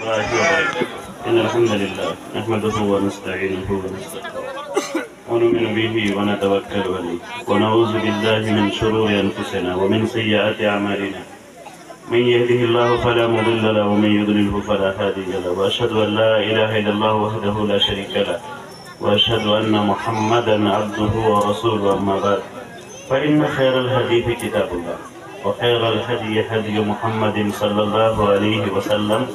الله وبركاته. إن الحمد لله نحمده ونستعينه ونستغفره ونؤمن به ونتوكل عليه ونعوذ بالله من شرور أنفسنا ومن سيئات أعمالنا. من يهده الله فلا مضل له ومن يضلله فلا هادي له، وأشهد أن لا إله إلا الله وحده لا شريك له، وأشهد أن محمدا عبده ورسوله. أما بعد، فإن خير الحديث كتاب الله، وخير الهدي هدي محمد صلى الله عليه وسلم،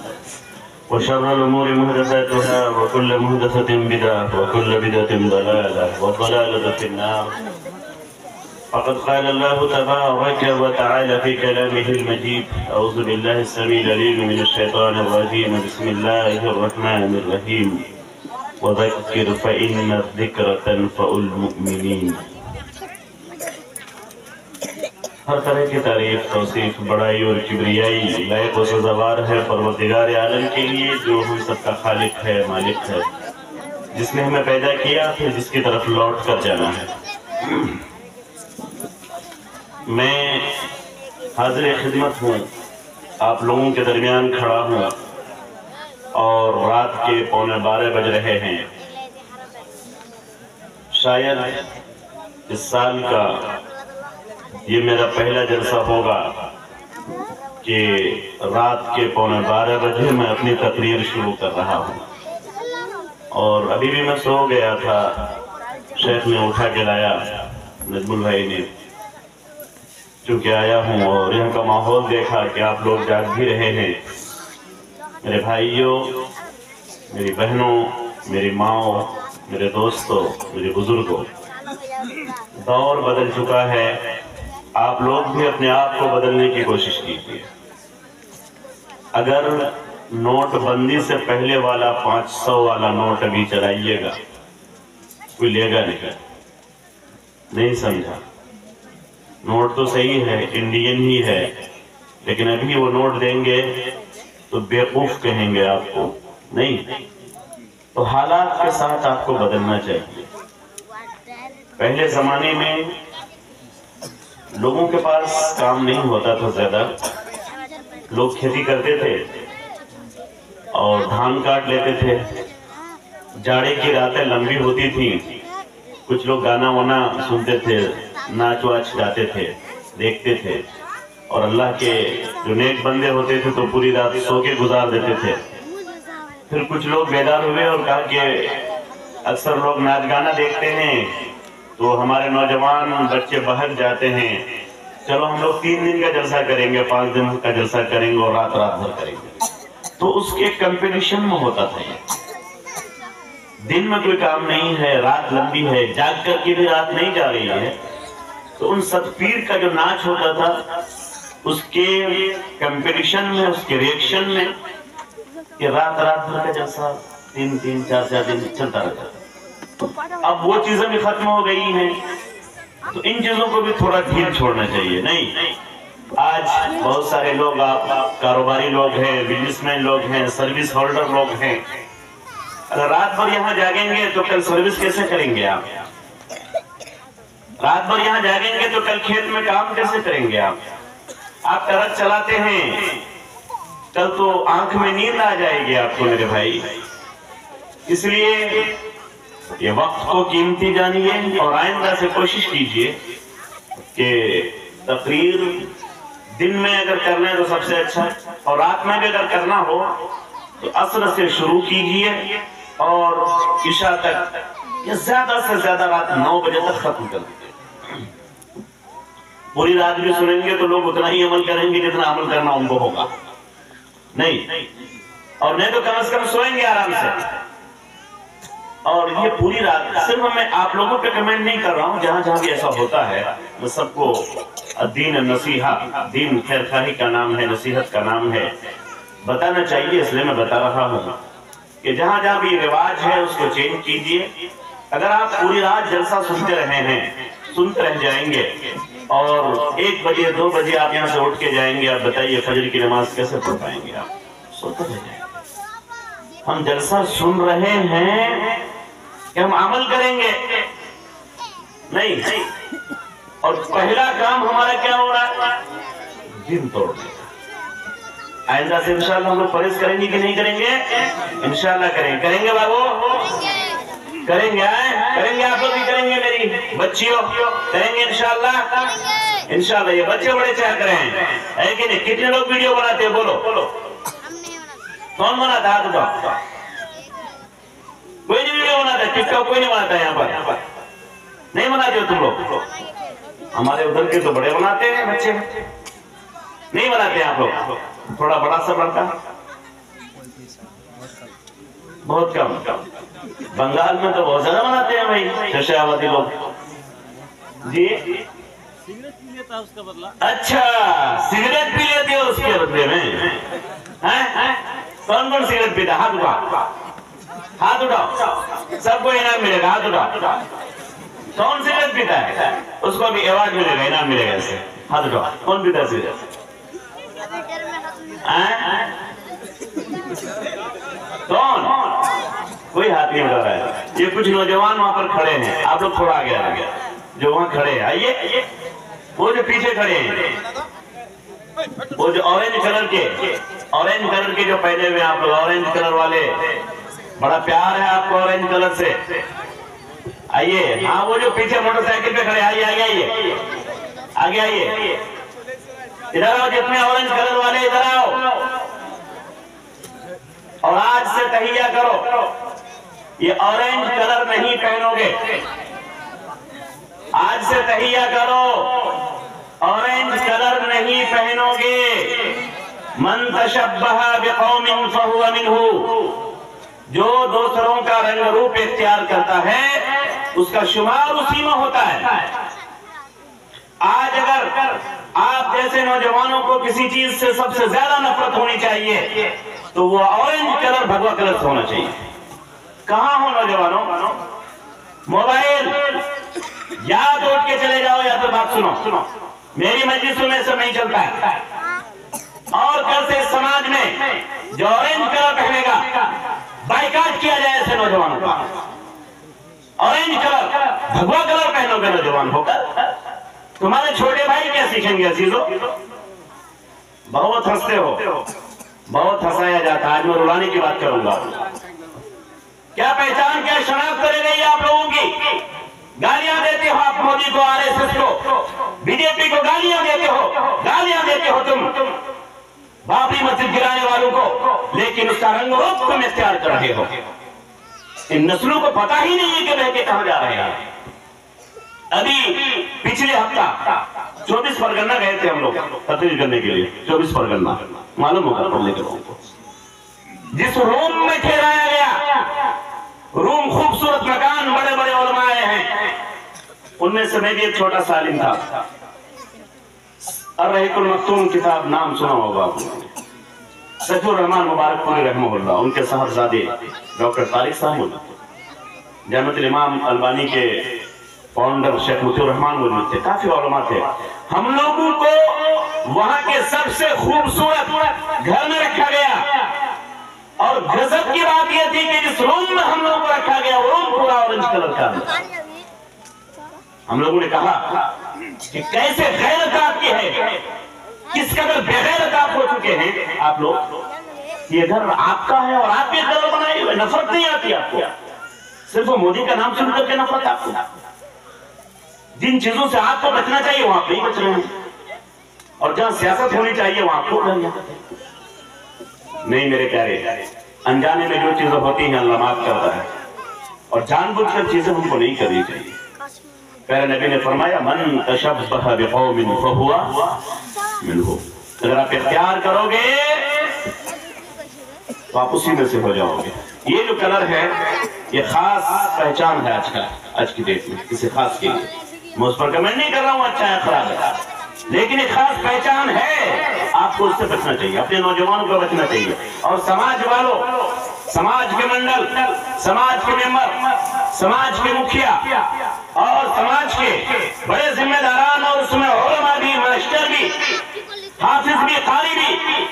وشر الأمور محدثاتها، وكل محدثة بدعة، وكل بدعة ضلالة، والضلالة في النار. فقد قال الله تبارك وتعالى في كلامه المجيد: أعوذ بالله السميع العليم من الشيطان الرجيم، بسم الله الرحمن الرحيم، وذكر فإن الذكر تنفع المؤمنين. ہر طرح کی تعریف، توصیف، بڑائی اور کبریائی لائق و سزاوار ہے پروردگار عالم کے لیے، جو ہم سب کا خالق ہے، مالک ہے، جس نے ہمیں پیدا کیا پھر جس کی طرف لوٹ کر جانا ہے. میں حاضر خدمت ہوں، آپ لوگوں کے درمیان کھڑا ہوں، اور رات کے 11:15 بج رہے ہیں. شاید اس سال کا یہ میرا پہلا جلسہ ہوگا کہ رات کے 11:15 بجے میں اپنی تقریر شروع کر رہا ہوں. اور ابھی بھی میں سو گیا تھا، شیخ نے اٹھا کے لایا، نجم البھائی نے. چونکہ آیا ہوں اور یہاں کا ماحول دیکھا کہ آپ لوگ جاگ بھی رہے ہیں. میرے بھائیوں، میری بہنوں، میری ماؤں، میرے دوستوں، میرے بزرگوں، دور بدل چکا ہے. آپ لوگ بھی اپنے آپ کو بدلنے کی کوشش کیجیے. اگر نوٹ بندی سے پہلے والا 500 والا نوٹ ابھی چلائیے گا، کوئی لے گا نہیں سمجھا. نوٹ تو صحیح ہے، انڈین ہی ہے، لیکن ابھی وہ نوٹ دیں گے تو بیوقوف کہیں گے آپ کو. نہیں، تو حالات کے ساتھ آپ کو بدلنا چاہیے. پہلے زمانے میں لوگوں کے پاس کام نہیں ہوتا تھا زیادہ، لوگ کھیتی کرتے تھے اور دھان کاٹ لیتے تھے. جاڑے کی راتیں لمبی ہوتی تھیں، کچھ لوگ گانا وانا سنتے تھے، ناچ واچ گاتے تھے، دیکھتے تھے. اور اللہ کے جو نیک بندے ہوتے تھے تو پوری رات سو کے گزار دیتے تھے. پھر کچھ لوگ بیدار ہوئے اور کہا کہ اکثر لوگ ناچ گانا دیکھتے ہیں تو ہمارے نوجوان بچے بہک جاتے ہیں، چلو ہم لوگ 3 دن کا جلسہ کریں گے، 5 دن کا جلسہ کریں گے اور رات رات بھر کریں گے. تو اس کے کمپٹیشن میں ہوتا تھا. یہ دن میں کوئی کام نہیں ہے، رات لمبی ہے، جاگ کر کے بھی رات نہیں جا رہی ہے. تو ان ست پیر کا جو ناچ ہوتا تھا، اس کے کمپٹیشن میں، اس کے ریئیکشن میں، کہ رات رات بھر کا جلسہ 3 4 دن چلتا رہتا. اب وہ چیزیں بھی ختم ہو گئی ہیں، تو ان چیزوں کو بھی تھوڑا ڈھیل چھوڑنا چاہیے. نہیں، آج بہت سارے لوگ، آپ کاروباری لوگ ہیں، بزنس مین لوگ ہیں، سروس ہولڈر لوگ ہیں. اگر رات بھر یہاں جاگیں گے تو کل سروس کیسے کریں گے آپ؟ رات بھر یہاں جاگیں گے تو کل کھیت میں کام کیسے کریں گے آپ؟ آپ ٹرک چلاتے ہیں، کل تو آنکھ میں نیند آ جائے گی آپ کو میرے بھائی. اس لیے یہ وقت کو قیمتی جانیے اور آئندہ سے کوشش کیجئے کہ تقریر دن میں اگر کرنا ہے تو سب سے اچھا، اور رات میں بھی اگر کرنا ہو تو عصر سے شروع کیجئے اور عشاء تک، یا زیادہ سے زیادہ رات 9 بجے تک ختم کر دیجئے. پوری رات بھی سنیں گے تو لوگ اتنا ہی عمل کریں گے جتنا عمل کرنا ان کو ہوگا. نہیں، اور نہیں تو کم از کم سوئیں گے آرام سے. اور یہ پوری رات، صرف میں آپ لوگوں پہ کمنٹ نہیں کر رہا ہوں، جہاں جہاں بھی ایسا ہوتا ہے میں سب کو، الدین النصیحہ، دین خیر خواہی کا نام ہے، نصیحت کا نام ہے، بتانا چاہیے. اس لیے میں بتا رہا ہوں کہ جہاں جہاں بھی رواج ہے اس کو چینج کیجئے. اگر آپ پوری رات جلسہ سنتے رہے ہیں، سنتے رہ جائیں گے اور 1 بجے 2 بجے آپ یہاں سے اٹھ کے جائیں گے، آپ بتائیے فجر کی نماز کیسے پڑھ پائیں گے آپ؟ سوتے رہ جائیں گے. ہم جلسہ سن رہے ہیں کہ ہم عمل کریں گے نہیں. اور پہلا کام ہمارا کیا ہو رہا ہے؟ دن توڑنے کا. آئندہ سے انشاءاللہ ہم لوگ پرہیز کریں گے کہ نہیں کریں گے؟ انشاءاللہ کریں گے بابو، کریں گے آپ لوگ بھی کریں گے، میری بچیوں کریں گے انشاءاللہ یہ بچے بڑے چاہ کریں ہے کہ نہیں؟ کتنے لوگ ویڈیو بناتے ہیں بولو؟ کون بناتا ہے؟ ہاتھ اٹھاؤ۔ کوئی نہیں ویڈیو بناتا ہے، ٹک ٹاک کوئی نہیں بناتا ہے یہاں پر؟ نہیں بناتے ہو تم لوگ؟ ہمارے ادھر کے تو بڑے بناتے ہیں بچے، نہیں بناتے ہیں آپ لوگ؟ تھوڑا بڑا سا بنتا بہت کم، بنگال میں تو بہت زیادہ بناتے ہیں بھائی ششاوتی لوگ جی۔ سگریٹ پی لیتا اس کا بدلہ؟ اچھا سگریٹ پی لیتے ہو اس کے بدلے میں؟ کون کون سگریٹ پیتا؟ ہاتھ اٹھاؤ، ہاتھ اٹھاؤ، سب کو انعام ملے گا، ہاتھ اٹھاؤ۔ کون سگریٹ پیتا ہے؟ اس کو بھی ایوارڈ ملے گا، انعام ملے گا اس سے، ہاتھ اٹھاؤ۔ کون پیتا ہے سگریٹ؟ کون؟ کوئی ہاتھ نہیں اٹھا رہا ہے۔ یہ کچھ نوجوان وہاں پر کھڑے ہیں، آپ لوگ تھوڑا آگے آگے جو وہاں کھڑے ہیں آئیے، وہ جو پیچھے کھڑے ہیں، وہ جو اورنج کلر کے جو پہنے ہوئے آپ لوگ، اورنج کلر والے، بڑا پیار ہے آپ کو اورنج کلر سے، آئیے۔ ہاں وہ جو پیچھے موٹر سائیکل پہ کھڑے، آئیے آگے آئیے، آگے آئیے، ادھر آؤ، جتنے اورنج کلر والے ادھر آؤ، اور آج سے تحیہ کرو، یہ اورنج کلر نہیں پہنو گے، آج سے تحیہ کرو، اورنج کلر نہیں پہنو گے۔ من تشبہ بقوم فہو منہ، جو دوسروں کا رنگ روپ اختیار کرتا ہے اس کا شمار اسی میں ہوتا ہے۔ آج اگر آپ جیسے نوجوانوں کو کسی چیز سے سب سے زیادہ نفرت ہونی چاہیے تو وہ اورنج کلر بھگوا کلر سے ہونا چاہیے۔ کہاں ہو نوجوانوں؟ موبائل یاد اٹھ کے چلے جاؤ، یا تو بات سنو، میری مجلسوں میں سب نہیں چلتا ہے، اور کل سے سماج میں جو اورنج کلر پہنے گا بائیکاٹ کیا جائے ایسے نوجوانوں کا۔ اورنج کلر بھگوا کلر پہنو گے نوجوان ہو کر، تمہارے چھوٹے بھائی کیا سیکھیں گے عزیزو؟ بہت ہنستے ہو، بہت ہنسایا جاتا ہے، آج میں رلانے کی بات کروں گا۔ کیا پہچان، کیا شناخت کرے گئی آپ لوگوں کی؟ گالیاں دیتے ہو آپ مودی کو، آر ایس ایس کو، بی جے پی کو گالیاں دیتے ہو تم بابری مسجد گرانے والوں کو، لیکن اس کا رنگ روپ تم اختیار کر رہے ہو۔ ان نسلوں کو پتہ ہی نہیں ہے کہ بہہ کے کہاں جا رہے ہیں۔ ابھی پچھلے ہفتہ 24 پرگنہ گئے تھے ہم لوگ تقریر کرنے کے لیے، 24 پرگنہ معلوم ہوگا پڑھنے کے لوگوں کو۔ جس روم میں ٹھہرایا گیا، روم خوبصورت مکان، بڑے بڑے علماء آئے ہیں، ان میں سے میں بھی ایک چھوٹا سا عالم تھا۔ الرحیق المختوم کتاب نام سنا ہوگا آپ نے، سیف الرحمن مبارک پوری رحمہ اللہ، ان کے صاحبزادے ڈاکٹر طارق صاحب، جامعۃ الامام البانی کے فاؤنڈر شیخ مطیع الرحمان موجود تھے، کافی علماء تھے۔ ہم لوگوں کو وہاں کے سب سے خوبصورت گھر میں رکھا گیا، اور غضب کی بات یہ تھی کہ جس روم میں ہم لوگوں کو رکھا گیا وہ روم پورا اورنج کلر کا۔ ہم لوگوں نے کہا کہ کیسے غیرت آپ کی ہے، کس قدر بے غیرت آپ ہو چکے ہیں آپ لوگ، یہ گھر آپ کا ہے اور آپ بھی کلر بنائے ہوئے، نفرت نہیں آتی آپ کو؟ صرف مودی کا نام سن کر کے نفرت آپ کو؟ جن چیزوں سے آپ کو بچنا چاہیے وہاں پہ ہی بچ رہے ہیں، اور جہاں سیاست ہونی چاہیے وہاں کو نہیں۔ میرے پیارے، انجانے میں جو چیزیں ہوتی ہیں اللہ معاف کرتا ہے، اور جان بوجھ کر چیزیں ہم کو نہیں کرنی چاہیے۔ پیارے نبی نے فرمایا من تشبہ بقوم فہو منہ، اگر آپ اختیار کرو گے تو آپ اسی میں سے ہو جاؤ گے۔ یہ جو کلر ہے یہ خاص پہچان ہے آج کی ڈیٹ میں، اسے خاص کے لیے میں اس پر کمنٹ نہیں کر رہا ہوں اچھا ہے خراب ہے، لیکن ایک خاص پہچان ہے، آپ کو اس سے بچنا چاہیے، اپنے نوجوانوں کو بچنا چاہیے۔ اور سماج والوں، سماج کے منڈل، سماج کے ممبر، سماج کے مکھیا اور سماج کے بڑے ذمہ داران، اور اس میں علماء بھی، ماسٹر بھی، حافظ بھی، قاری بھی،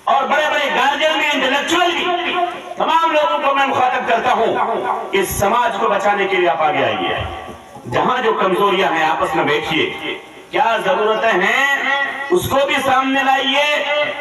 اور بڑے بڑے گارجین بھی، انٹلیکچوئل بھی، تمام لوگوں کو میں مخاطب کرتا ہوں کہ اس سماج کو بچانے کے لیے آپ آگے آئیے۔ جہاں جو کمزوریاں ہیں آپس میں بیٹھیے، کیا ضرورتیں ہیں اس کو بھی سامنے لائیے،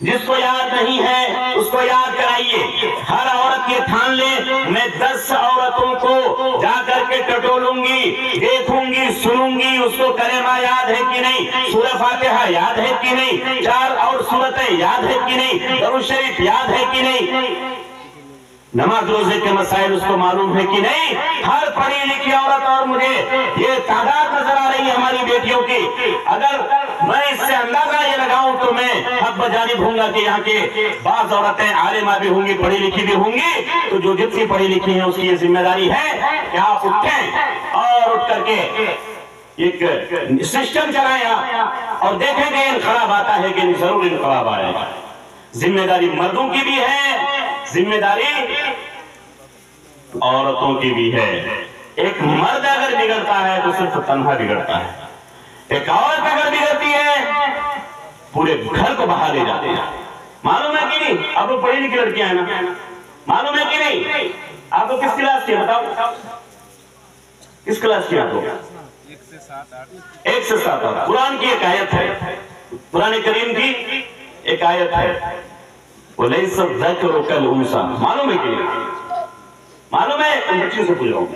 جس کو یاد نہیں ہے اس کو یاد کرائیے. ہر عورت یہ ٹھان لے میں 10 عورتوں کو جا کر کے ٹٹولوں گی, دیکھوں گی, سنوں گی, اس کو کلمہ یاد ہے کہ نہیں, سورہ فاتحہ یاد ہے کہ نہیں, 4 اور سورتیں یاد ہے کہ نہیں, درود شریف یاد ہے کہ نہیں, نماز روزے کے مسائل اس کو معلوم ہے کہ نہیں. ہر پڑھی لکھی عورت, اور مجھے یہ تعداد نظر آ رہی ہے ہماری بیٹیوں کی, اگر میں اس سے اندازہ یہ لگاؤں تو میں حق بجانب ہوں گا کہ یہاں کے بعض عورتیں عالمہ بھی ہوں گی, پڑھی لکھی بھی ہوں گی. تو جو جتنی پڑھی لکھی ہیں اس کی یہ ذمہ داری ہے کہ آپ اٹھیں اور اٹھ کر کے ایک سسٹم چلائیں اور دیکھیں کہ انقلاب آتا ہے کہ ضرور انقلاب آئے گا. ذمہ داری مردوں کی بھی ہے, ذمہ داری عورتوں کی بھی ہے. ایک مرد اگر بگڑتا ہے تو صرف تنہا بگڑتا ہے, ایک عورت اگر بگڑتی ہے پورے گھر کو بہا لے جاتے ہیں. معلوم ہے کہ نہیں, آپ لوگ پڑھی لکھی لڑکیاں ہیں نا, معلوم ہے کہ نہیں, آپ لوگ کس کلاس کی بتاؤ, کس کلاس کی آپ لوگ؟ 1 سے 7. قرآن کی ایک آیت ہے, قرآن کریم کی ایک آیت ہے, وَلَيْسَ الذَّكَرُ كَالْأُنثَىٰ. معلوم ہے کہ نہیں, معلوم ہے؟ تم بچوں سے پوچھ رہا ہوں,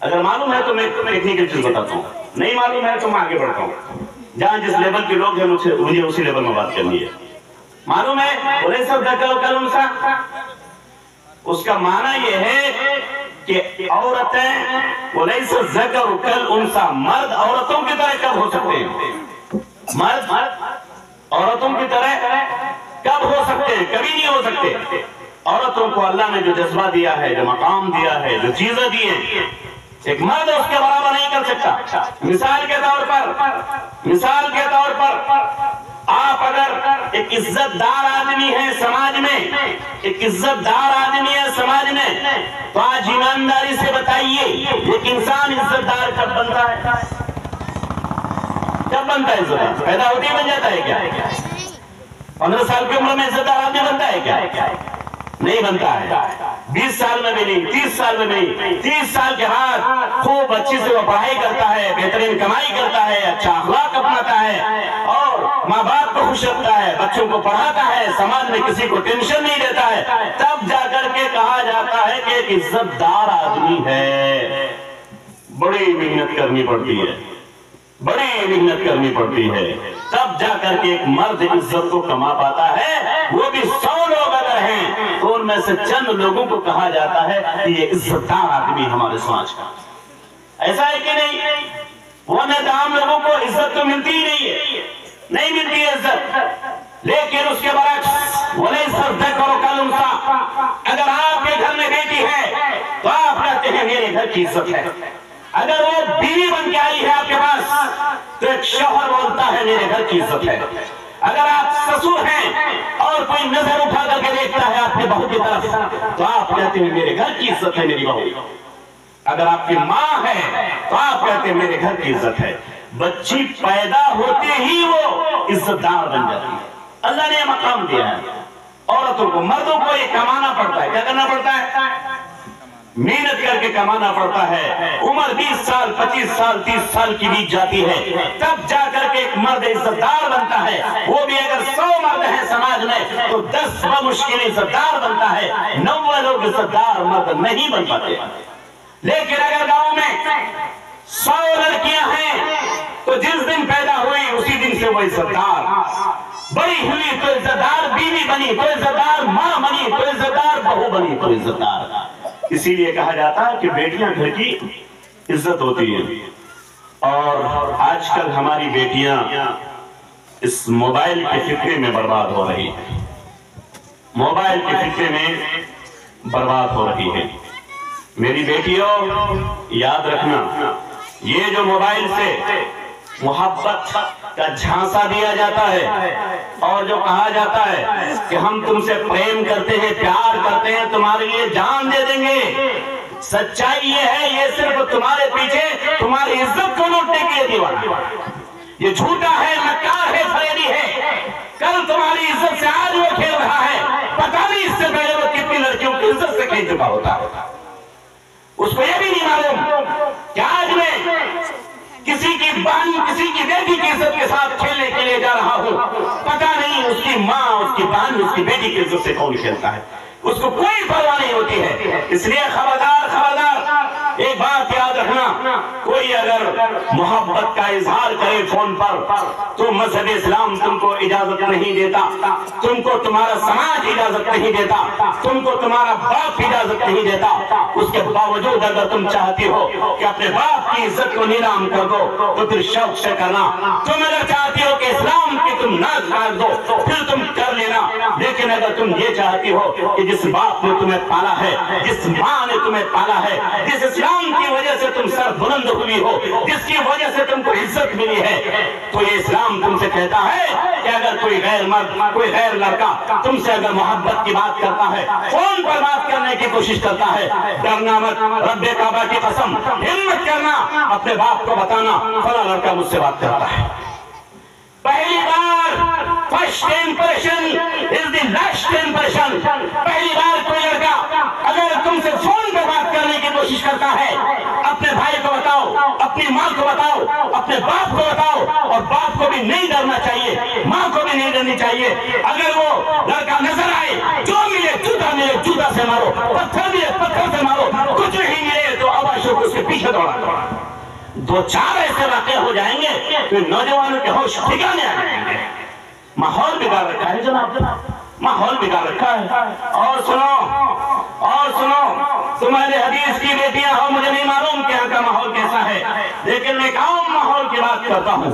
اگر معلوم ہے تو میں ٹیکنیکل چیز بتاتا ہوں, نہیں معلوم ہے تو میں آگے بڑھتا ہوں. جہاں جس لیول کے لوگ ہیں مجھے اسی لیول میں بات کرنی ہے. معلوم ہے وَلَيْسَ الذَّكَرُ كَالْأُنثَىٰ, اس کا معنی یہ ہے کہ عورتیں وَلَيْسَ الذَّكَرُ كَالْأُنثَىٰ, مرد عورتوں کی طرح کب ہو سکتے ہیں, مرد عورتوں کی طرح کب ہو سکتے ہیں, کبھی نہیں ہو سکتے. عورتوں کو اللہ نے جو جذبہ دیا ہے, جو مقام دیا ہے, جو چیزیں دی ہیں, ایک مرد اس کے برابر نہیں کر سکتا. مثال کے طور پر آپ اگر ایک عزت دار آدمی ہے سماج میں, ایک عزت دار آدمی ہے سماج میں, تو آج ایمانداری سے بتائیے ایک انسان عزت دار کب بنتا ہے, کب بنتا ہے؟ عزت دار پیدا ہوتے ہی بن جاتا ہے کیا؟ 15 سال کی عمر میں عزت دار آدمی بنتا ہے کیا؟ نہیں بنتا ہے. 20 سال میں بھی نہیں, 30 سال میں نہیں, 30 سال کے بعد خوب اچھی سے وہ پڑھائی کرتا ہے, بہترین کمائی کرتا ہے, اچھا اخلاق اپناتا ہے, اور ماں باپ کو خوش رکھتا ہے, بچوں کو پڑھاتا ہے, سماج میں کسی کو ٹینشن نہیں دیتا ہے, تب جا کر کے کہا جاتا ہے کہ ایک عزت دار آدمی ہے. بڑی محنت کرنی پڑتی ہے, بڑی محنت کرنی پڑتی ہے, تب جا کر کے ایک مرد عزت کو کما پاتا ہے. وہ بھی 100 لوگ اگر ہیں تو ان میں سے چند لوگوں کو کہا جاتا ہے کہ یہ عزت دار آدمی ہمارے سماج کا. ایسا ہے کہ نہیں؟ وہ عام لوگوں کو عزت تو ملتی ہی نہیں ہے, نہیں ملتی ہے عزت. لیکن اس کے برعکس وَلَيْسَ الذَّكَرُ كَالْأُنثَىٰ, اگر آپ کے گھر میں بیٹی ہے تو آپ کہتے ہیں میرے گھر کی عزت ہے. اگر وہ بیوی بن کے آئی ہے آپ کے پاس تو ایک شوہر بولتا ہے میرے گھر کی عزت ہے. اگر آپ سسر ہیں اور کوئی نظر اٹھا کر کے دیکھتا ہے آپ کے بہو کی طرف تو آپ کہتے ہیں میرے گھر کی عزت ہے میری بہو. اگر آپ کی ماں ہے تو آپ کہتے ہیں میرے گھر کی عزت ہے. بچی پیدا ہوتے ہی وہ عزت دار بن جاتی ہے. اللہ نے یہ مقام دیا ہے عورتوں کو. مردوں کو یہ کمانا پڑتا ہے. کیا کرنا پڑتا ہے؟ محنت کر کے کمانا پڑتا ہے. عمر 20 سال 25 سال 30 سال کی بیت جاتی ہے, تب جا کر کے ایک مرد عزت دار بنتا ہے. وہ بھی اگر 100 مرد ہیں سماج میں تو 10 بمشکل عزت دار بنتا ہے, 90 لوگ عزت دار مرد نہیں بن پاتے. لیکن اگر گاؤں میں 100 لڑکیاں ہیں تو جس دن پیدا ہوئی اسی دن سے وہ عزت دار, بڑی ہوئی تو عزت دار بیوی بنی, تو عزت دار ماں بنی, تو عزت دار بہو بنی, تو عزت دار. اسی لیے کہا جاتا ہے کہ بیٹیاں گھر کی عزت ہوتی ہیں. اور آج کل ہماری بیٹیاں اس موبائل کے فتنے میں برباد ہو رہی ہیں, موبائل کے فتنے میں برباد ہو رہی ہیں. میری بیٹیوں یاد رکھنا, یہ جو موبائل سے محبت کا جھانسا دیا جاتا ہے اور جو کہا جاتا ہے کہ ہم تم سے پریم کرتے ہیں, پیار کرتے ہیں, تمہارے لیے جان دے دیں گے, سچائی یہ ہے یہ صرف تمہارے پیچھے تمہاری عزت کو لوٹنے کے لیے دیوانہ. یہ جھوٹا ہے, مکار ہے, فریبی ہے. کل تمہاری عزت سے آج وہ کھیل رہا ہے, پتہ نہیں اس سے پہلے وہ کتنی لڑکیوں کی عزت سے کھیل چکا ہوتا. اس کو یہ بھی نہیں معلوم کہ آج میں کسی کی کی بہن کسی کی بیٹی کی عزت کے ساتھ کھیلنے کے لیے جا رہا ہوں، پتہ نہیں اس کی ماں، اس کی بہن، اس کی بیٹی کی عزت سے کون کھیلتا ہے، اس کو کوئی پرواہ نہیں ہوتی ہے۔ اس لیے خبردار خبردار، ایک بات یاد رکھنا، کوئی اگر محبت کا اظہار کرے فون پر تو مذہب اسلام تم کو اجازت نہیں دیتا، تم کو تمہارا سماج اجازت نہیں دیتا، تم کو تمہارا باپ اجازت نہیں دیتا۔ اس کے باوجود اگر تم چاہتی ہو کہ اپنے باپ کی عزت کو نیلام کر دو تو پھر شوق سے کرنا، تم اگر چاہتی ہو کہ اسلام کی تم ناز کر دو پھر تم کر لینا، لیکن اگر تم یہ چاہتی ہو کہ جس باپ نے تمہیں پالا ہے، جس ماں نے تمہیں پالا ہے، جس اسلام کی وجہ سے تم سر بلند ہوئی ہو، جس کی وجہ سے تم کو عزت ملی ہے، تو یہ اسلام تم سے کہتا ہے کہ اگر کوئی غیر مرد، کوئی غیر لڑکا تم سے اگر محبت کی بات کرتا ہے، فون پر بات کرنے کی کوشش کرتا ہے، ڈرنا مت، رب کعبہ کی قسم، ہمت کرنا، اپنے باپ کو بتانا فلاں لڑکا مجھ سے بات کرتا ہے۔ پہلی بار first impression is the last impression. پہلی بار کوئی لڑکا اگر تم سے فون پر بات کرنے کی کوشش کرتا ہے، اپنے بھائی کو بتاؤ، اپنی ماں کو بتاؤ، اپنے باپ کو بتاؤ، اور باپ کو بھی نہیں ڈرنا چاہیے، ماں کو بھی نہیں ڈرنی چاہیے۔ اگر وہ لڑکا نظر آئے، جو ملے جوتا ملے جوتا سے مارو، پتھر ملے پتھر سے مارو، کچھ نہیں ملے تو آواشوں کو اس کے پیچھے دوڑا۔ دو چار ایسے واقع ہو جائیں گے تو نوجوانوں کے ہوش ٹھکانے آ جائیں گے۔ ماحول بگاڑ رکھا ہے جناب، ماحول بگاڑ رکھا ہے۔ اور سنو، تم اہل حدیث کی بیٹیاں ہو، مجھے نہیں معلوم کہ یہاں کا ماحول کیسا ہے، لیکن میں ایک عام ماحول کی بات کرتا ہوں،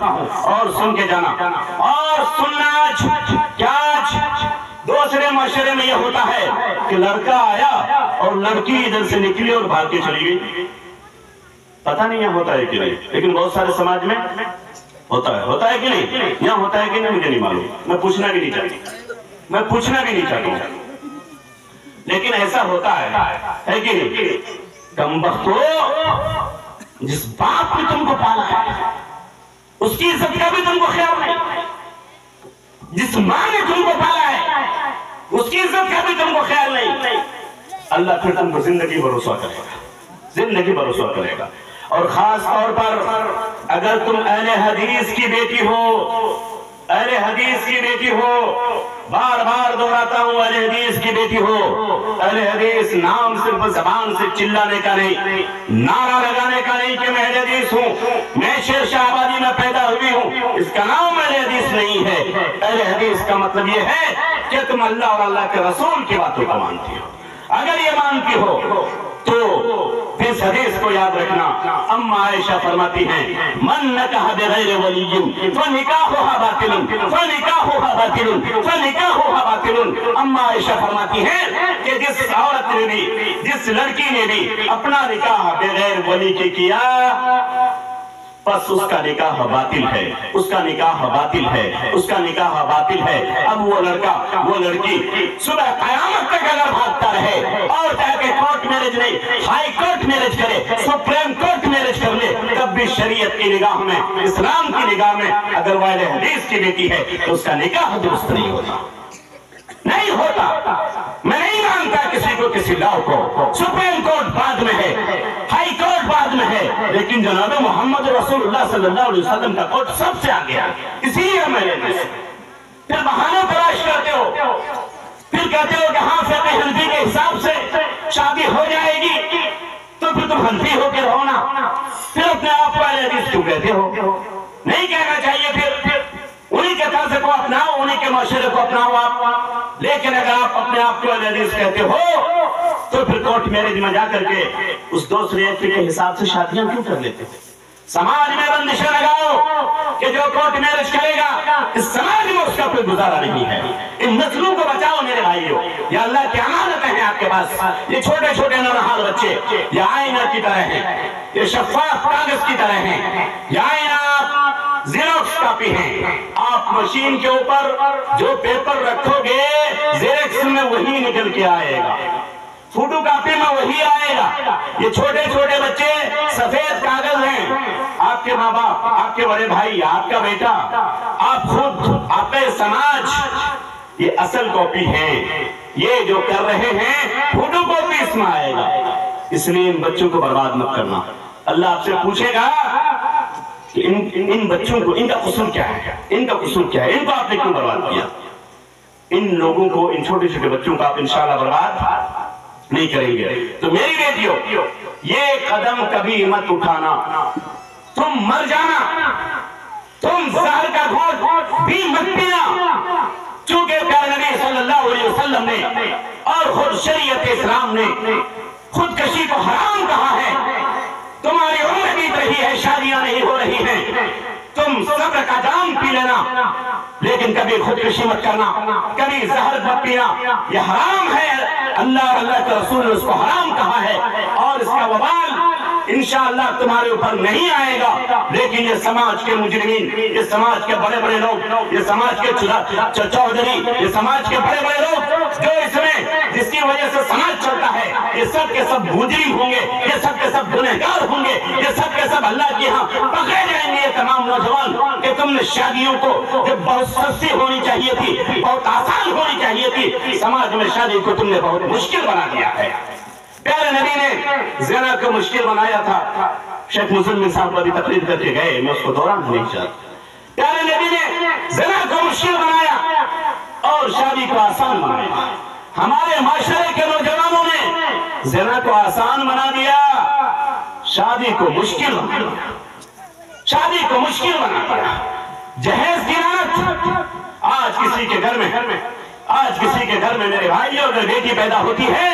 اور سن کے جانا اور سننا۔ کیا دوسرے معاشرے میں یہ ہوتا ہے کہ لڑکا آیا اور لڑکی ادھر سے نکلی اور بھاگ کے چلی گئی، پتہ نہیں یہاں ہوتا ہے کہ نہیں، لیکن بہت سارے سماج میں ہوتا ہے کہ نہیں، یہاں ہوتا ہے کہ نہیں مجھے نہیں معلوم، میں پوچھنا بھی نہیں چاہتا، لیکن ایسا ہوتا ہے کہ نہیں؟ کمبختو، جس باپ نے تم کو پالا ہے اس کی عزت کا بھی تم کو خیال نہیں، جس ماں نے تم کو پالا ہے اس کی عزت کا بھی تم کو خیال نہیں، اللہ پھر تم کو زندگی بھروسہ کرے گا۔ اور خاص طور پر اگر تم اہل حدیث کی بیٹی ہو، بار بار دہراتا ہوں، اہل حدیث کی بیٹی ہو، اہل حدیث نام صرف زبان سے چلانے کا نہیں، نعرہ لگانے کا نہیں کہ میں اہل حدیث ہوں، میں شیر شاہ آبادی میں پیدا ہوئی ہوں، اس کا نام اہل حدیث نہیں ہے۔ اہل حدیث کا مطلب یہ ہے کہ تم اللہ اور اللہ کے رسول کی باتوں کو مانتی ہو۔ اگر یہ مانتی ہو تو اس حدیث کو یاد رکھنا۔ اما عائشہ فرماتی ہیں، من نکاح بغیر ولی فنکاحها باطل۔ اما عائشہ فرماتی ہیں کہ جس عورت نے بھی، جس لڑکی نے بھی اپنا نکاح بغیر ولی کے کیا، بس اس کا نکاح باطل ہے، اس کا نکاح باطل ہے۔ اب وہ لڑکا، وہ لڑکی صبح قیامت تک اگر بھاگتا رہے اور جا کے کورٹ میرج نہیں، ہائی کورٹ میرج کرے، سپریم کورٹ میرج کر لے، تب بھی شریعت کی نگاہ میں، اسلام کی نگاہ میں اگر وہ اہل حدیث کی بیٹی ہے تو اس کا نکاح درست نہیں ہوتا۔ میں نہیں مانتا کسی کو کسی لاؤ کو، سپریم کورٹ بعد میں ہے، ہائی کورٹ بعد میں ہے، لیکن جناب محمد رسول اللہ صلی اللہ علیہ وسلم کا کورٹ سب سے آگے ہے۔ اسی لیے میں نے پھر بہانے تلاش کرتے ہو، پھر کہتے ہو کہ ہاں فقہ حنفی کے حساب سے شادی ہو جائے گی تو پھر تم حنفی ہو کے رہو نا، پھر اپنے آپ کو اہل حدیث کیوں کہتے ہو؟ نہیں کہنا چاہیے، پھر انہی کے طرز کو اپناؤ، انہی کے معاشرے کو اپناؤ آپ۔ لیکن اگر آپ اپنے آپ کو اہل حدیث کہتے ہو تو پھر کورٹ میرج میں جا کر کے اس دوسرے کے حساب سے شادیاں کیوں کر لیتے ہیں؟ سماج میں بندشیں لگاؤ کہ جو کورٹ میرج کرے گا اس سماج میں اس کا کوئی گزارا نہیں ہے۔ ان نسلوں کو بچاؤ میرے بھائیوں، یہ اللہ کی امانتیں ہیں آپ کے پاس۔ یہ چھوٹے چھوٹے نونہال بچے یہ آئینہ کی طرح ہیں، یہ شفاف کاغذ کی طرح ہیں، یہ آئینہ زیروکس کاپی ہیں۔ آپ مشین کے اوپر جو پیپر رکھو گے زیروکس میں وہی نکل کے آئے گا، فوٹو کاپی میں وہی آئے گا۔ یہ چھوٹے چھوٹے بچے سفید کاغذ ہیں، آپ کے ماں باپ، آپ کے بڑے بھائی، آپ کا بیٹا، آپ خود، آپ کا سماج، یہ اصل کاپی ہیں۔ یہ جو کر رہے ہیں فوٹو کاپی اس میں آئے گا، اس لیے ان بچوں کو برباد مت کرنا۔ اللہ آپ سے پوچھے گا کہ ان بچوں کو ان کا قصور کیا ہے، ان کا قصور کیا ہے، ان کو آپ نے کیوں برباد کیا؟ ان لوگوں کو، ان چھوٹے چھوٹے بچوں کو آپ انشاءاللہ برباد نہیں کریں گے۔ تو میری بیٹیوں، یہ قدم کبھی مت اٹھانا، تم مر جانا، تم زہر کا گھونٹ بھی مت پینا، چونکہ پیارے نبی صلی اللہ علیہ وسلم نے اور خود شریعت اسلام نے خودکشی کو حرام کہا ہے۔ تمہاری عمر بیت رہی ہے، شادیاں نہیں ہو رہی ہیں، تم صبر کا جام پی لینا، لیکن کبھی خودکشی مت کرنا، کبھی زہر مت پینا، یہ حرام ہے۔ اللہ اور اللہ کے رسول نے اس کو حرام کہا ہے، اور اس کا وبال انشاءاللہ تمہارے اوپر نہیں آئے گا، لیکن یہ سماج کے مجرمین، یہ سماج کے بڑے بڑے لوگ، یہ سماج کے چودھری، یہ سماج کے بڑے بڑے لوگ جو اس میں جس کی وجہ سے سماج چلتا ہے، یہ سب کے سب مجرم ہوں گے، یہ سب کے سب گنہگار ہوں گے، یہ سب کے سب اللہ کے ہاں پکڑے جائیں گے۔ یہ تمام نوجوان کہ تم نے شادیوں کو جو بہت سستی ہونی چاہیے تھی، بہت آسان ہونی چاہیے تھی، سماج میں شادی کو تم نے بہت مشکل بنا دیا ہے۔ پیارے نبی نے زنا کو مشکل بنایا تھا۔ شیخ مسلم صاحب ابھی تقریر کر کے گئے، میں اس کو دوران نہیں چاہتا۔ پیارے نبی نے زنا کو مشکل بنایا اور شادی کو آسان بنایا۔ ہمارے معاشرے کے نوجوانوں نے زنا کو آسان بنا دیا، شادی کو مشکل بنا دیا، شادی کو مشکل بنا دیا۔ جہیز کی رات، آج کسی کے گھر میں میرے بھائیوں اگر بیٹی پیدا ہوتی ہے،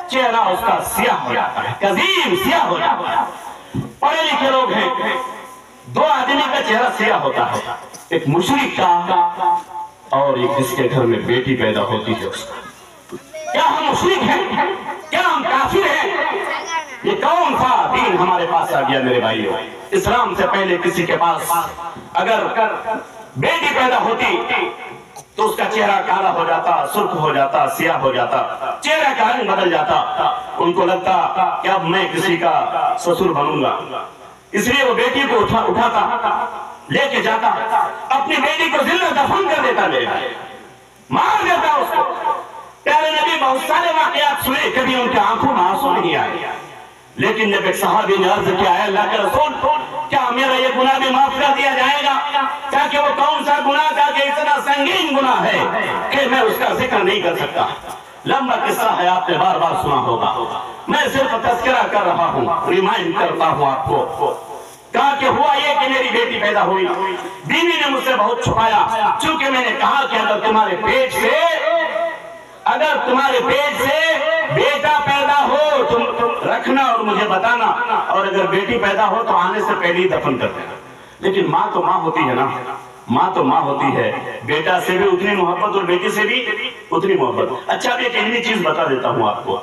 چہرہ اس کا سیاہ ہو جاتا ہے، قزیم سیاہ ہو جاتا ہے۔ پڑھے لکھے لوگ ہیں، دو آدمی کا چہرہ سیاہ ہوتا ہے، ایک مشرک کا اور ایک جس کے گھر میں بیٹی پیدا ہوتی ہے اس کا۔ کیا ہم مشرک ہیں؟ کیا ہم کافر ہیں؟ یہ کون سا دین ہمارے پاس آ گیا میرے بھائیوں؟ اسلام سے پہلے کسی کے پاس اگر بیٹی پیدا ہوتی تو اس کا چہرہ کالا ہو جاتا، سرخ ہو جاتا، سیاہ ہو جاتا، چہرہ کا رنگ بدل جاتا۔ ان کو لگتا کہ اب میں کسی کا سسر بنوں گا، اس لیے وہ بیٹی کو اٹھاتا، لے کے جاتا، اپنی بیٹی کو زندہ دفن کر دیتا، میرے بھائی مار دیتا اس کو۔ پیارے نبی بہت سارے واقعات سنے، کبھی ان کے آنکھوں میں آنسو نہیں آئے، لیکن جب ایک صحابی نے عرض کیا ہے اللہ کے رسول کیا میرا یہ گناہ بھی معاف کر دیا جائے گا؟ تاکہ وہ کون سا گناہ تھا کہ اتنا سنگین گناہ ہے کہ میں اس کا ذکر نہیں کر سکتا۔ لمبا قصہ ہے، آپ نے بار بار سنا ہوگا، میں صرف تذکرہ کر رہا ہوں، ریمائنڈ کرتا ہوں آپ کو۔ کہا کہ ہوا یہ کہ میری بیٹی پیدا ہوئی، بیوی نے مجھ سے بہت چھپایا، چونکہ میں نے کہا کہ اگر تمہارے پیٹ سے بیٹا پیدا ہو تم رکھنا اور مجھے بتانا، اور اگر بیٹی پیدا ہو تو آنے سے پہلے ہی دفن کر دینا۔ لیکن ماں تو ماں ہوتی ہے نا، ماں تو ماں ہوتی ہے، بیٹا سے بھی اتنی محبت اور بیٹی سے بھی اتنی محبت۔ اچھا اب ایک علمی چیز بتا دیتا ہوں آپ کو،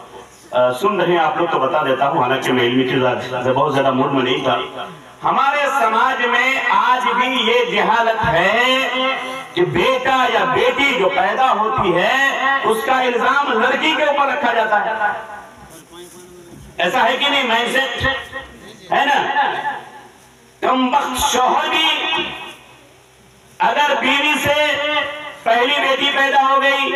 سن رہے ہیں آپ لوگ تو بتا دیتا ہوں، حالانکہ میں علمی چیز بہت زیادہ موڈ میں نہیں تھا۔ ہمارے سماج میں آج بھی یہ جہالت ہے کہ بیٹا یا بیٹی جو پیدا ہوتی ہے اس کا الزام لڑکی کے اوپر رکھا جاتا ہے۔ ایسا ہے کہ نہیں؟ مینسٹ ہے نا؟ کم وقت شوہر بھی اگر بیوی سے پہلی بیٹی پیدا ہو گئی،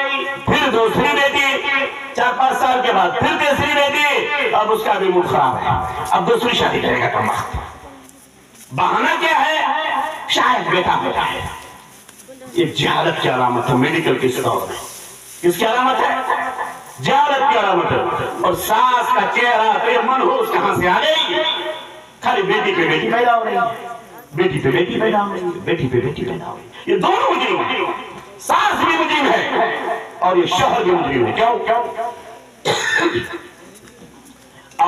پھر دوسری بیٹی، 4-5 سال کے بعد پھر تیسری بیٹی، اب اس کا بھی موڈ خراب ہے، اب دوسری شادی کرے گا۔ کم وقت بہانہ کیا ہے؟ شاید بیٹا ہوتا ہے۔ یہ جہالت کی علامت ہے، میڈیکل کی دور میں کس کی علامت ہے؟ جہالت کی علامت ہے۔ اور ساس کا چہرہ تو یہ منحوس کہاں سے آ گئی؟ خالی بیٹی پہ بیٹی پیدا ہو رہی ہے، بیٹی پہ بیٹی پیدا ہو رہی ہے، بیٹی پہ بیٹی پیدا ہو رہی ہے۔ یہ دونوں مجرم ہیں، ساس بھی مجرم ہے اور یہ شوہر بھی مجرم ہے۔ کیوں؟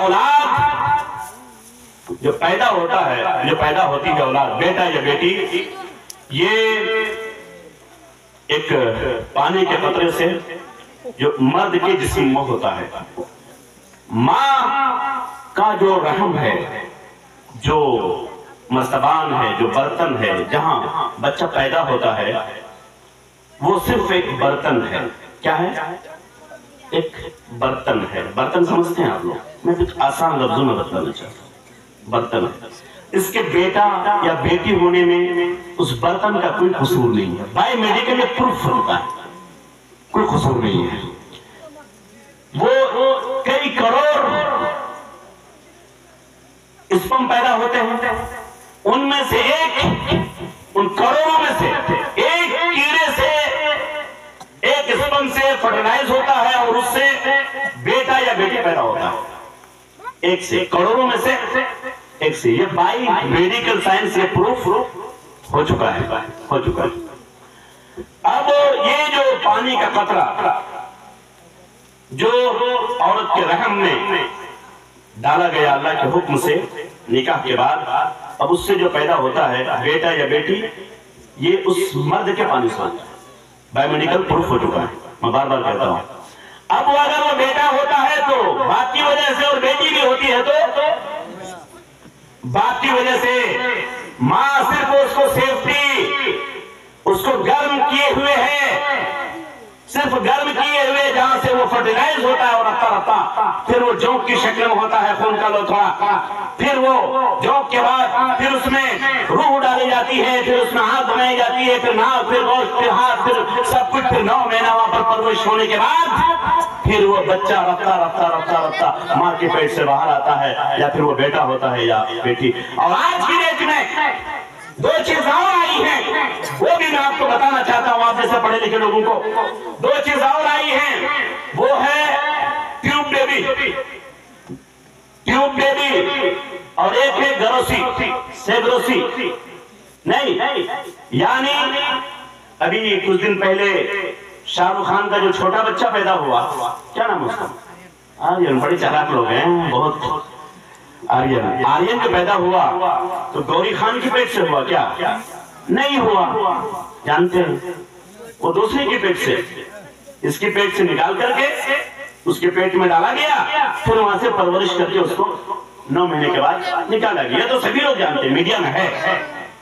اولاد جو پیدا ہوتا ہے، جو پیدا ہوتی ہے اولاد، بیٹا یا بیٹی، یہ ایک پانی کے قطرے سے جو مرد کے جسم میں ہوتا ہے۔ ماں کا جو رحم ہے، جو مستبان ہے، جو برتن ہے، جہاں بچہ پیدا ہوتا ہے، وہ صرف ایک برتن ہے۔ کیا ہے؟ ایک برتن ہے۔ برتن سمجھتے ہیں آپ لوگ؟ میں کچھ آسان لفظوں میں بتانا چاہتا ہوں۔ برتن ہے، اس کے بیٹا یا بیٹی ہونے میں اس برتن کا کوئی قصور نہیں ہے، بائی میڈیکل میں پروف ہوتا ہے، کوئی قصور نہیں ہے۔ وہ کئی کروڑ اسپم پیدا ہوتے ہیں، ان میں سے ایک، ان کروڑوں میں سے ایک کیڑے سے، ایک اسپم سے فرٹیلائز ہوتا ہے اور اس سے بیٹا یا بیٹی پیدا ہوتا ہے، ایک سے، کروڑوں میں سے ایک سے۔ یہ بائی میڈیکل سائنس یہ پروف ہو چکا ہے، ہو چکا ہے۔ اب یہ جو پانی کا قطرہ جو عورت کے رحم میں ڈالا گیا اللہ کے حکم سے نکاح کے بعد، اب اس سے جو پیدا ہوتا ہے بیٹا یا بیٹی، یہ اس مرد کے پانی سے ہوتا ہے، بائی میڈیکل پروف ہو چکا ہے، میں بار بار کہتا ہوں۔ اب اگر وہ بیٹا ہوتا ہے تو باپ کی وجہ سے، اور بیٹی بھی ہوتی ہے تو باپ کی وجہ سے، ماں صرف اس کو سیفٹی، اس کو گرم کیے ہوئے ہے، صرف گرم کیے ہوئے جہاں سے وہ فرٹیلائز ہوتا ہے اور رفتہ رفتہ پھر وہ جوک کی شکل میں ہوتا ہے، خون کا لوتھڑا، پھر وہ جوک کے بعد پھر اس میں روح ڈالی جاتی ہے، پھر اس میں ہاتھ بنائی جاتی ہے، پھر ناک، پھر گوشت، پھر ہاتھ، پھر سب کچھ، پھر 9 مہینہ وہاں پر پرورش ہونے کے بعد پھر وہ بچہ رفتہ رفتہ رفتہ رفتہ ماں کے پیٹ سے باہر آتا ہے، یا پھر وہ بیٹا ہوتا ہے یا بیٹی۔ اور آج کی ڈیٹ میں 2 چیز اور آئی ہیں، وہ بھی میں آپ کو بتانا چاہتا ہوں، آپ جیسے پڑھے لکھے لوگوں کو 2 چیز اور آئی ہیں، وہ ہے ٹیوب بیبی، ٹیوب بیبی، اور ایک ہے گروسی، سیگروسی، نہیں، یعنی ابھی کچھ دن پہلے شاہ رخ خان کا جو چھوٹا بچہ پیدا ہوا، کیا نام اس کا؟ آریان، بڑے چالاک لوگ ہیں بہت، آریان جو پیدا ہوا تو گوری خان کی پیٹ سے ہوا کیا؟ نہیں ہوا، جانتے ہیں، وہ دوسرے کی پیٹ سے، اس کی پیٹ سے نکال کر کے اس کے پیٹ میں ڈالا گیا، پھر وہاں سے پرورش کر کے اس کو 9 مہینے کے بعد نکالا گیا۔ تو سبھی لوگ جانتے ہیں، میڈیا میں ہے،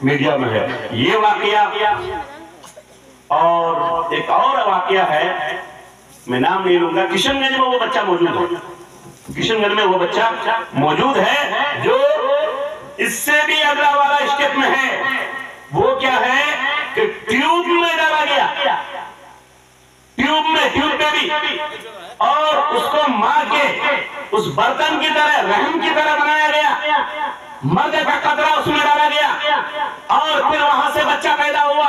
میڈیا میں ہے یہ واقعہ۔ اور ایک اور واقعہ ہے، میں نام نہیں لوں گا، کشن گنج میں وہ بچہ موجود ہے، کشن گنج میں وہ بچہ موجود ہے جو اس سے بھی اگلا والا اسٹیپ میں ہے۔ وہ کیا ہے کہ ٹیوب میں ڈالا گیا، ٹیوب میں، ٹیوب بیبی، اور اس کو ماں کے اس برتن کی طرح، رحم کی طرح بنایا گیا، مرد کا قطرہ اس میں ڈالا گیا، اور پھر وہاں سے بچہ پیدا ہوا۔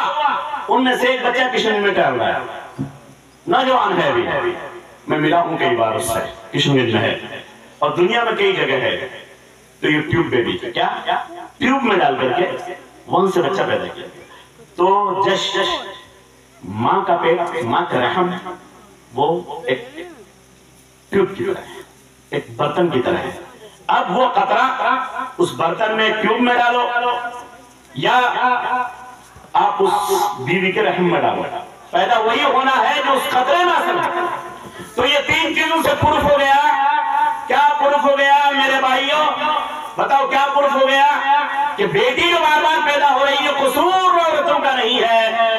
ان میں سے ایک بچہ کشن میں ٹہل رہا ہے، نوجوان ہے ابھی، میں ملا ہوں کئی بار اس سے، کشن گنج میں ہے، اور دنیا میں کئی جگہ ہے۔ تو یہ ٹیوب بیبی کیا ٹیوب میں ڈال کر کے وہاں سے بچہ پیدا کیا، تو جش ماں کا پیٹ، ماں کا رحم، وہ ایک ٹیوب کی طرح ہے، ایک برتن کی طرح ہے۔ اب وہ قطرہ اس برتن میں، ٹیوب میں ڈالو، یا آپ اس بیوی کے رحم میں ڈالو، پیدا وہی ہونا ہے جو اس قطرے میں اثر ہے۔ تو یہ 3 چیزوں سے پروف ہو گیا۔ کیا پروف ہو گیا میرے بھائیوں؟ بتاؤ کیا پروف ہو گیا؟ کہ بیٹی جو بار بار پیدا ہو رہی ہے قصور عورتوں کا نہیں ہے،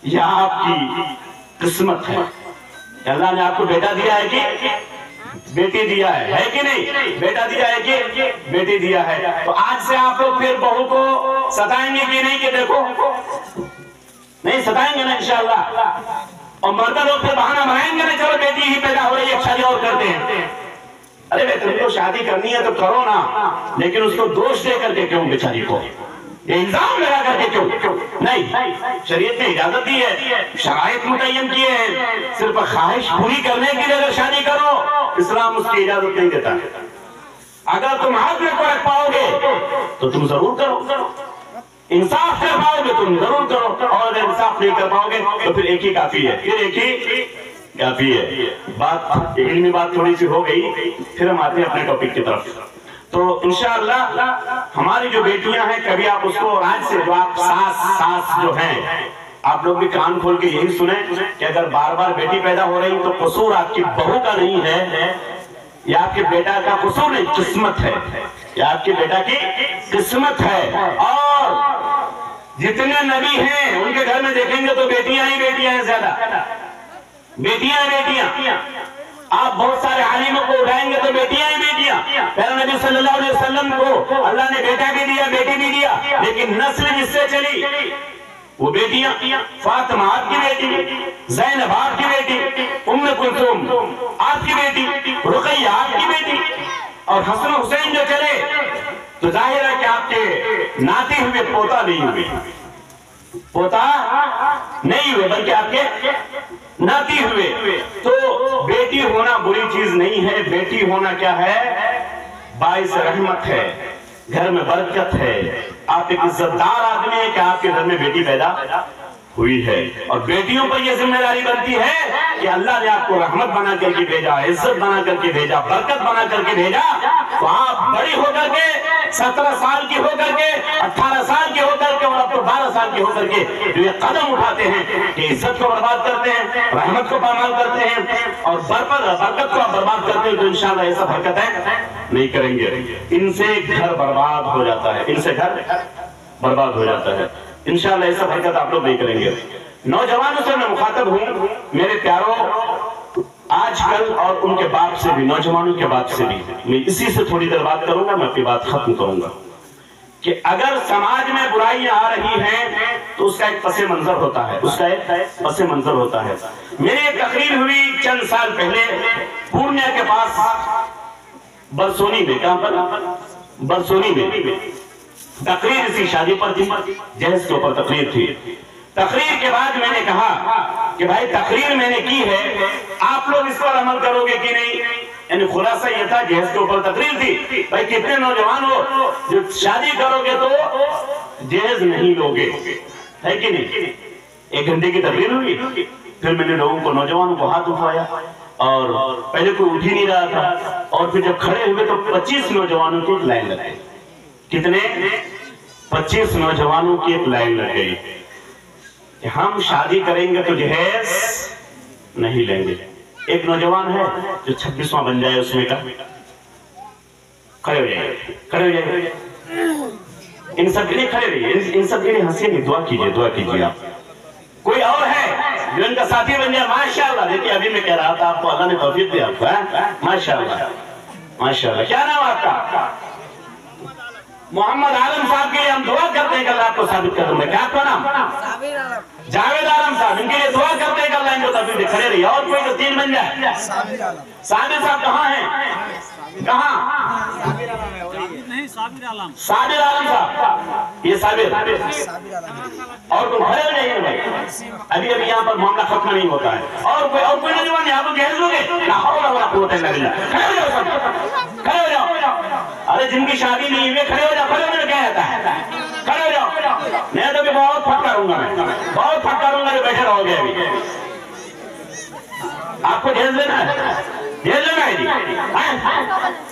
یہ آپ کی قسمت ہے۔ اللہ نے آپ کو بیٹا دیا ہے کہ بیٹی دیا ہے کہ نہیں؟ بیٹا دیا ہے کہ بیٹی دیا ہے۔ تو آج سے آپ لوگ پھر بہو کو ستائیں گے کہ نہیں؟ کہ دیکھو، نہیں ستائیں گے نا انشاءاللہ، اور مرد لوگ پھر بہانہ بنائیں گے نا، چلو بیٹی ہی پیدا ہو رہی ہے، شادی اور کرتے ہیں۔ ارے بھائی، تم کو شادی کرنی ہے تو کرو نا، لیکن اس کو دوش دے کر کے کیوں بیچاری کو، یہ الزام لگا کر کے کیوں؟ نہیں، شریعت نے اجازت دی ہے، شرائط متعین کیے ہیں، صرف خواہش پوری کرنے کے لیے اگر شادی کرو، اسلام اس کی اجازت نہیں دیتا۔ اگر تم حق میں کو رکھ پاؤ گے تو تم ضرور کرو، انصاف کر پاؤ گے تم ضرور کرو، اور اگر انصاف نہیں کر پاؤ گے تو پھر ایک ہی کافی ہے، پھر ایک ہی کافی ہے۔ بات علمی بات تھوڑی سی ہو گئی، پھر ہم آتے ہیں اپنے ٹاپک کی طرف۔ تو انشاءاللہ ہماری جو بیٹیاں ہیں، کبھی آپ اس کو آج سے، جو آپ ساس جو ہیں، آپ لوگ بھی کان کھول کے یہی سنیں کہ اگر بار بار بیٹی پیدا ہو رہی تو قصور آپ کی بہو کا نہیں ہے، یا آپ کے بیٹا کا قصور نہیں، قسمت ہے، یا آپ کے بیٹا کی قسمت ہے۔ اور جتنے نبی ہیں ان کے گھر میں دیکھیں گے تو بیٹیاں ہی بیٹیاں ہیں، زیادہ بیٹیاں بیٹیاں۔ آپ بہت سارے عالموں کو اٹھائیں گے تو بیٹیاں ہی بیٹیاں۔ پہلے نبی صلی اللہ علیہ وسلم کو اللہ نے بیٹا بھی دیا، بیٹی بھی دیا، لیکن نسل جس سے چلی وہ بیٹیاں۔ فاطمہ آپ کی بیٹی، زینب آپ کی بیٹی، ام کلثوم آپ کی بیٹی، رقیہ آپ کی بیٹی، اور حسن حسین جو چلے تو ظاہر ہے کہ آپ کے ناتے ہوئے پوتا نہیں ہوئے، پوتا نہیں ہوئے بلکہ آپ کے ناتی ہوئے۔ تو بیٹی ہونا بری چیز نہیں ہے، بیٹی ہونا کیا ہے؟ باعث رحمت ہے، گھر میں برکت ہے۔ آپ ایک عزت دار آدمی ہے کہ آپ کے گھر میں بیٹی پیدا ہوئی ہے، اور بیٹیوں پر یہ ذمہ داری بنتی ہے کہ اللہ نے آپ کو رحمت بنا کر کے بھیجا، عزت بنا کر کے بھیجا، برکت بنا کر کے بھیجا، تو آپ بڑی ہو کر کے 17 سال کی ہو کر کے 18 سال کی ہو کر کے اور اب تو 12 سال کی ہو کر کے جو یہ قدم اٹھاتے ہیں کہ عزت کو برباد کرتے ہیں، رحمت کو پامال کرتے ہیں اور برکت کو آپ برباد کرتے ہیں، تو انشاءاللہ ایسا حرکتیں نہیں کریں گے۔ ان سے گھر برباد ہو جاتا ہے، ان سے گھر برباد ہو جاتا ہے۔ انشاءاللہ ایسا حرکت آپ لوگ نہیں کریں گے۔ نوجوانوں سے میں مخاطب ہوں میرے پیاروں، آج کل اور ان کے باپ سے بھی، نوجوانوں کے باپ سے بھی، میں اسی سے تھوڑی دیر بات کروں گا، میں اپنی بات ختم کروں گا کہ اگر سماج میں برائیاں آ رہی ہیں تو اس کا ایک پس منظر ہوتا ہے، اس کا ایک پس منظر ہوتا ہے۔ میری ایک تقریر ہوئی چند سال پہلے پورنیا کے پاس برسونی میں، کہاں پر؟ برسونی میں تقریر اسی شادی پر تھی، جہیز کے اوپر تقریر تھی۔ تقریر کے بعد میں نے کہا کہ بھائی تقریر میں نے کی ہے، آپ لوگ اس پر عمل کرو گے کہ نہیں؟ یعنی خلاصہ یہ تھا، جہیز کے اوپر تقریر تھی، بھائی کتنے نوجوان ہو جو شادی کرو گے تو جہیز نہیں لوگے، ہے کہ نہیں؟ 1 گھنٹے کی تقریر ہوئی، پھر میں نے لوگوں کو، نوجوانوں کو ہاتھ اٹھایا، اور پہلے کوئی اٹھ ہی نہیں رہا تھا، اور پھر جب کھڑے ہوئے تو 25 نوجوانوں کی ایک لائن لگ گئی۔ کتنے؟ 25 نوجوانوں کی ایک لائن لگ گئی کہ ہم شادی کریں گے تو جہیز نہیں لیں گے۔ ایک نوجوان ہے جو 26واں بن جائے، اس میں کا کھڑے ہو جائے، کھڑے ہو جائے، ان سب کے لیے کھڑے رہیے، ان سب کے لیے ہنسی نہیں، دعا کیجئے، دعا کیجئے آپ۔ کوئی اور ہے جو ان کا ساتھی بن جائے، ماشاءاللہ۔ دیکھیے ابھی میں کہہ رہا تھا آپ کو اللہ نے توفیق دیا آپ کو، ماشاءاللہ ماشاءاللہ۔ کیا نام آپ کا؟ محمد عالم صاحب کے لیے ہم دعا کرتے ہیں کہ اللہ آپ کو ثابت کر دیں۔ کیا آپ کا نام؟ جاوید عالم صاحب، ان کے لیے دعا کرتے ہیں کہ اللہ ان کو توفیق دے، کھڑے رہیے۔ اور کوئی جو 3 بن جائے؟ صابر صاحب کہاں ہیں؟ کہاں؟ نہیں، صابر عالم صاحب، یہ صابر، اور تم کھڑے ہو جائیے بھائی، ابھی یہاں پر معاملہ ختم نہیں ہوتا ہے۔ اور کوئی نوجوان یہاں پر جہیز لوگے؟ لا حول ولا قوت الا باللہ۔ کھڑے ہو جاؤ سب، کھڑے ہو جاؤ۔ ارے جن کی شادی نہیں ہوئی کھڑے ہو جاؤ، کھڑے ہونے میں کیا رہتا ہے؟ کھڑے ہو جاؤ۔ میں تو بھی بہت پھٹکاروں گا، میں بہت پھٹکاروں گا جو بیٹھے رہو گے ابھی۔ آپ کو جہیز لینا ہے؟ جہیز لینا ہے جی؟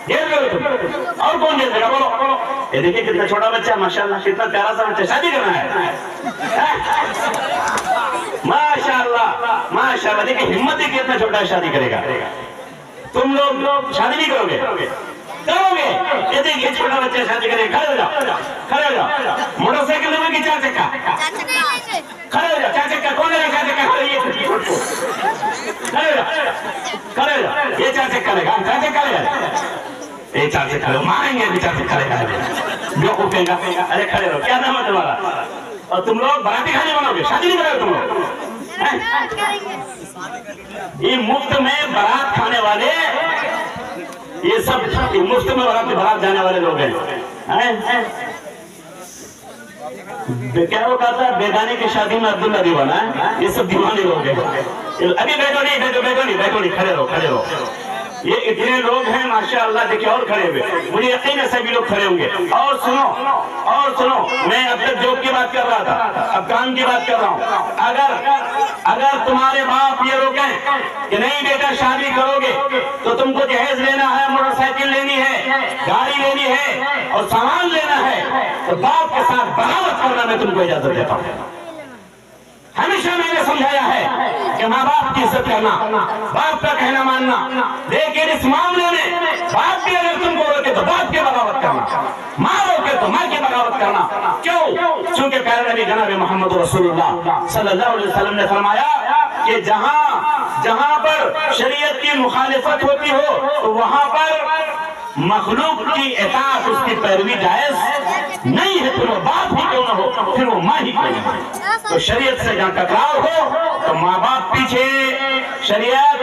جہیز لو تم، اور کون جہیز لے گا بولو؟ یہ دیکھیں کتنا چھوٹا بچہ ہے، ماشاءاللہ کتنا پیارا سا بچہ، شادی کرنا ہے، ماشاءاللہ ماشاءاللہ۔ دیکھیں ہمت ہے کہ اتنا چھوٹا شادی کرے گا۔ تم لوگ شادی نہیں کرو گے؟ کرو گے؟ یہ دیکھیں چھوٹا بچہ شادی کرے گا، کھڑے ہو جاؤ، کھڑے ہو جاؤ۔ موٹر سائیکل ہوگی کہ 4 چکا؟ کھڑے ہو جاؤ۔ 4 چکا کون ہے؟ 4 چکا کھڑے، یہ چھوٹ کو کھڑے ہو جاؤ، کھڑے ہو جاؤ۔ یہ 4 چکا لے گا، 4 چکا لے گا، یہ 4 چکا لے گا، ماریں گے 4 چکا لے گا جو کو پھینگا۔ ارے کھڑے رہو، کیا نام ہے تمہارا؟ اور تم لوگ براتی کھانے بناؤ گے، شادی نہیں کرو تم لوگ؟ یہ مفت میں برات کھانے والے، یہ سب مفت میں برات جانے والے لوگ ہیں۔ کیا وہ کہتا ہے بیگانے کی شادی میں عبداللہ دیوانہ ہے، یہ سب دیوانے لوگ ہیں۔ ابھی بیٹھو نہیں، کھڑے رہو، کھڑے رہو۔ یہ اتنے لوگ ہیں ماشاءاللہ، دیکھیں اور کھڑے ہوئے، مجھے یقین ہے سبھی لوگ کھڑے ہوں گے۔ اور سنو، میں اب تک جوک کی بات کر رہا تھا، اب کام کی بات کر رہا ہوں۔ اگر تمہارے باپ یہ روکیں کہ نہیں بیٹا شادی کرو گے تو تم کو جہیز لینا ہے، موٹر سائیکل لینی ہے، گاڑی لینی ہے اور سامان لینا ہے، تو باپ کے ساتھ بغاوت کرنا میں تم کو اجازت دیتا ہوں۔ ہمیشہ میں نے سمجھایا ہے کہ ماں باپ کی عزت کرنا، باپ کا کہنا ماننا، لیکن اس معاملے میں باپ بھی اگر تم کو روکے تو باپ کی بغاوت کرنا، ماں روکے تو ماں کی بغاوت کرنا۔ کیوں؟ چونکہ پیارے نبی جناب محمد رسول اللہ صلی اللہ علیہ وسلم نے فرمایا کہ جہاں پر شریعت کی مخالفت ہوتی ہو تو وہاں پر مخلوق کی اطاعت، اس کی پیروی جائز نہیں ہے، پھر وہ باپ ہی کیوں نہ ہو، پھر وہ ماں ہی کیوں نہ ہو۔ تو شریعت سے جہاں ٹکراؤ ہو تو ماں باپ پیچھے، شریعت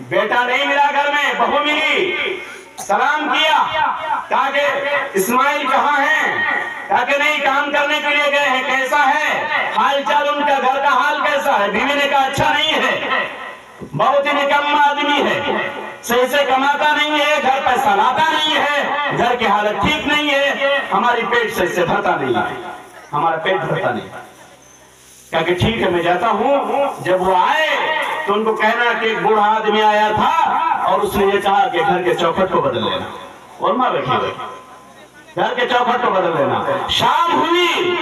بیٹا نہیں ملا گھر میں، بہو ملی، سلام کیا، کہا کہ اسماعیل کہاں ہیں؟ کہا کہ نہیں، کام کرنے کے لیے گئے ہیں، کیسا ہے حال چال ان کا، گھر کا حال کیسا ہے؟ بیوی نے کہا اچھا نہیں ہے، بہت ہی نکما آدمی ہے، صحیح سے کماتا نہیں ہے، گھر پیسہ لاتا نہیں ہے، گھر کی حالت ٹھیک نہیں ہے، ہماری پیٹ صحیح سے بھرتا نہیں ہے، ہمارا پیٹ بھرتا نہیں ہے۔ کہا کہ ٹھیک ہے میں جاتا ہوں۔ جب وہ آئے تو ان کو کہنا کہ ایک بوڑھا آدمی آیا تھا اور اس نے یہ کہا کہ گھر کے چوکھٹ کو بدل لینا، اور ماں بیٹھی ہوئی، گھر کے چوکھٹ کو بدل لینا۔ شام ہوئی،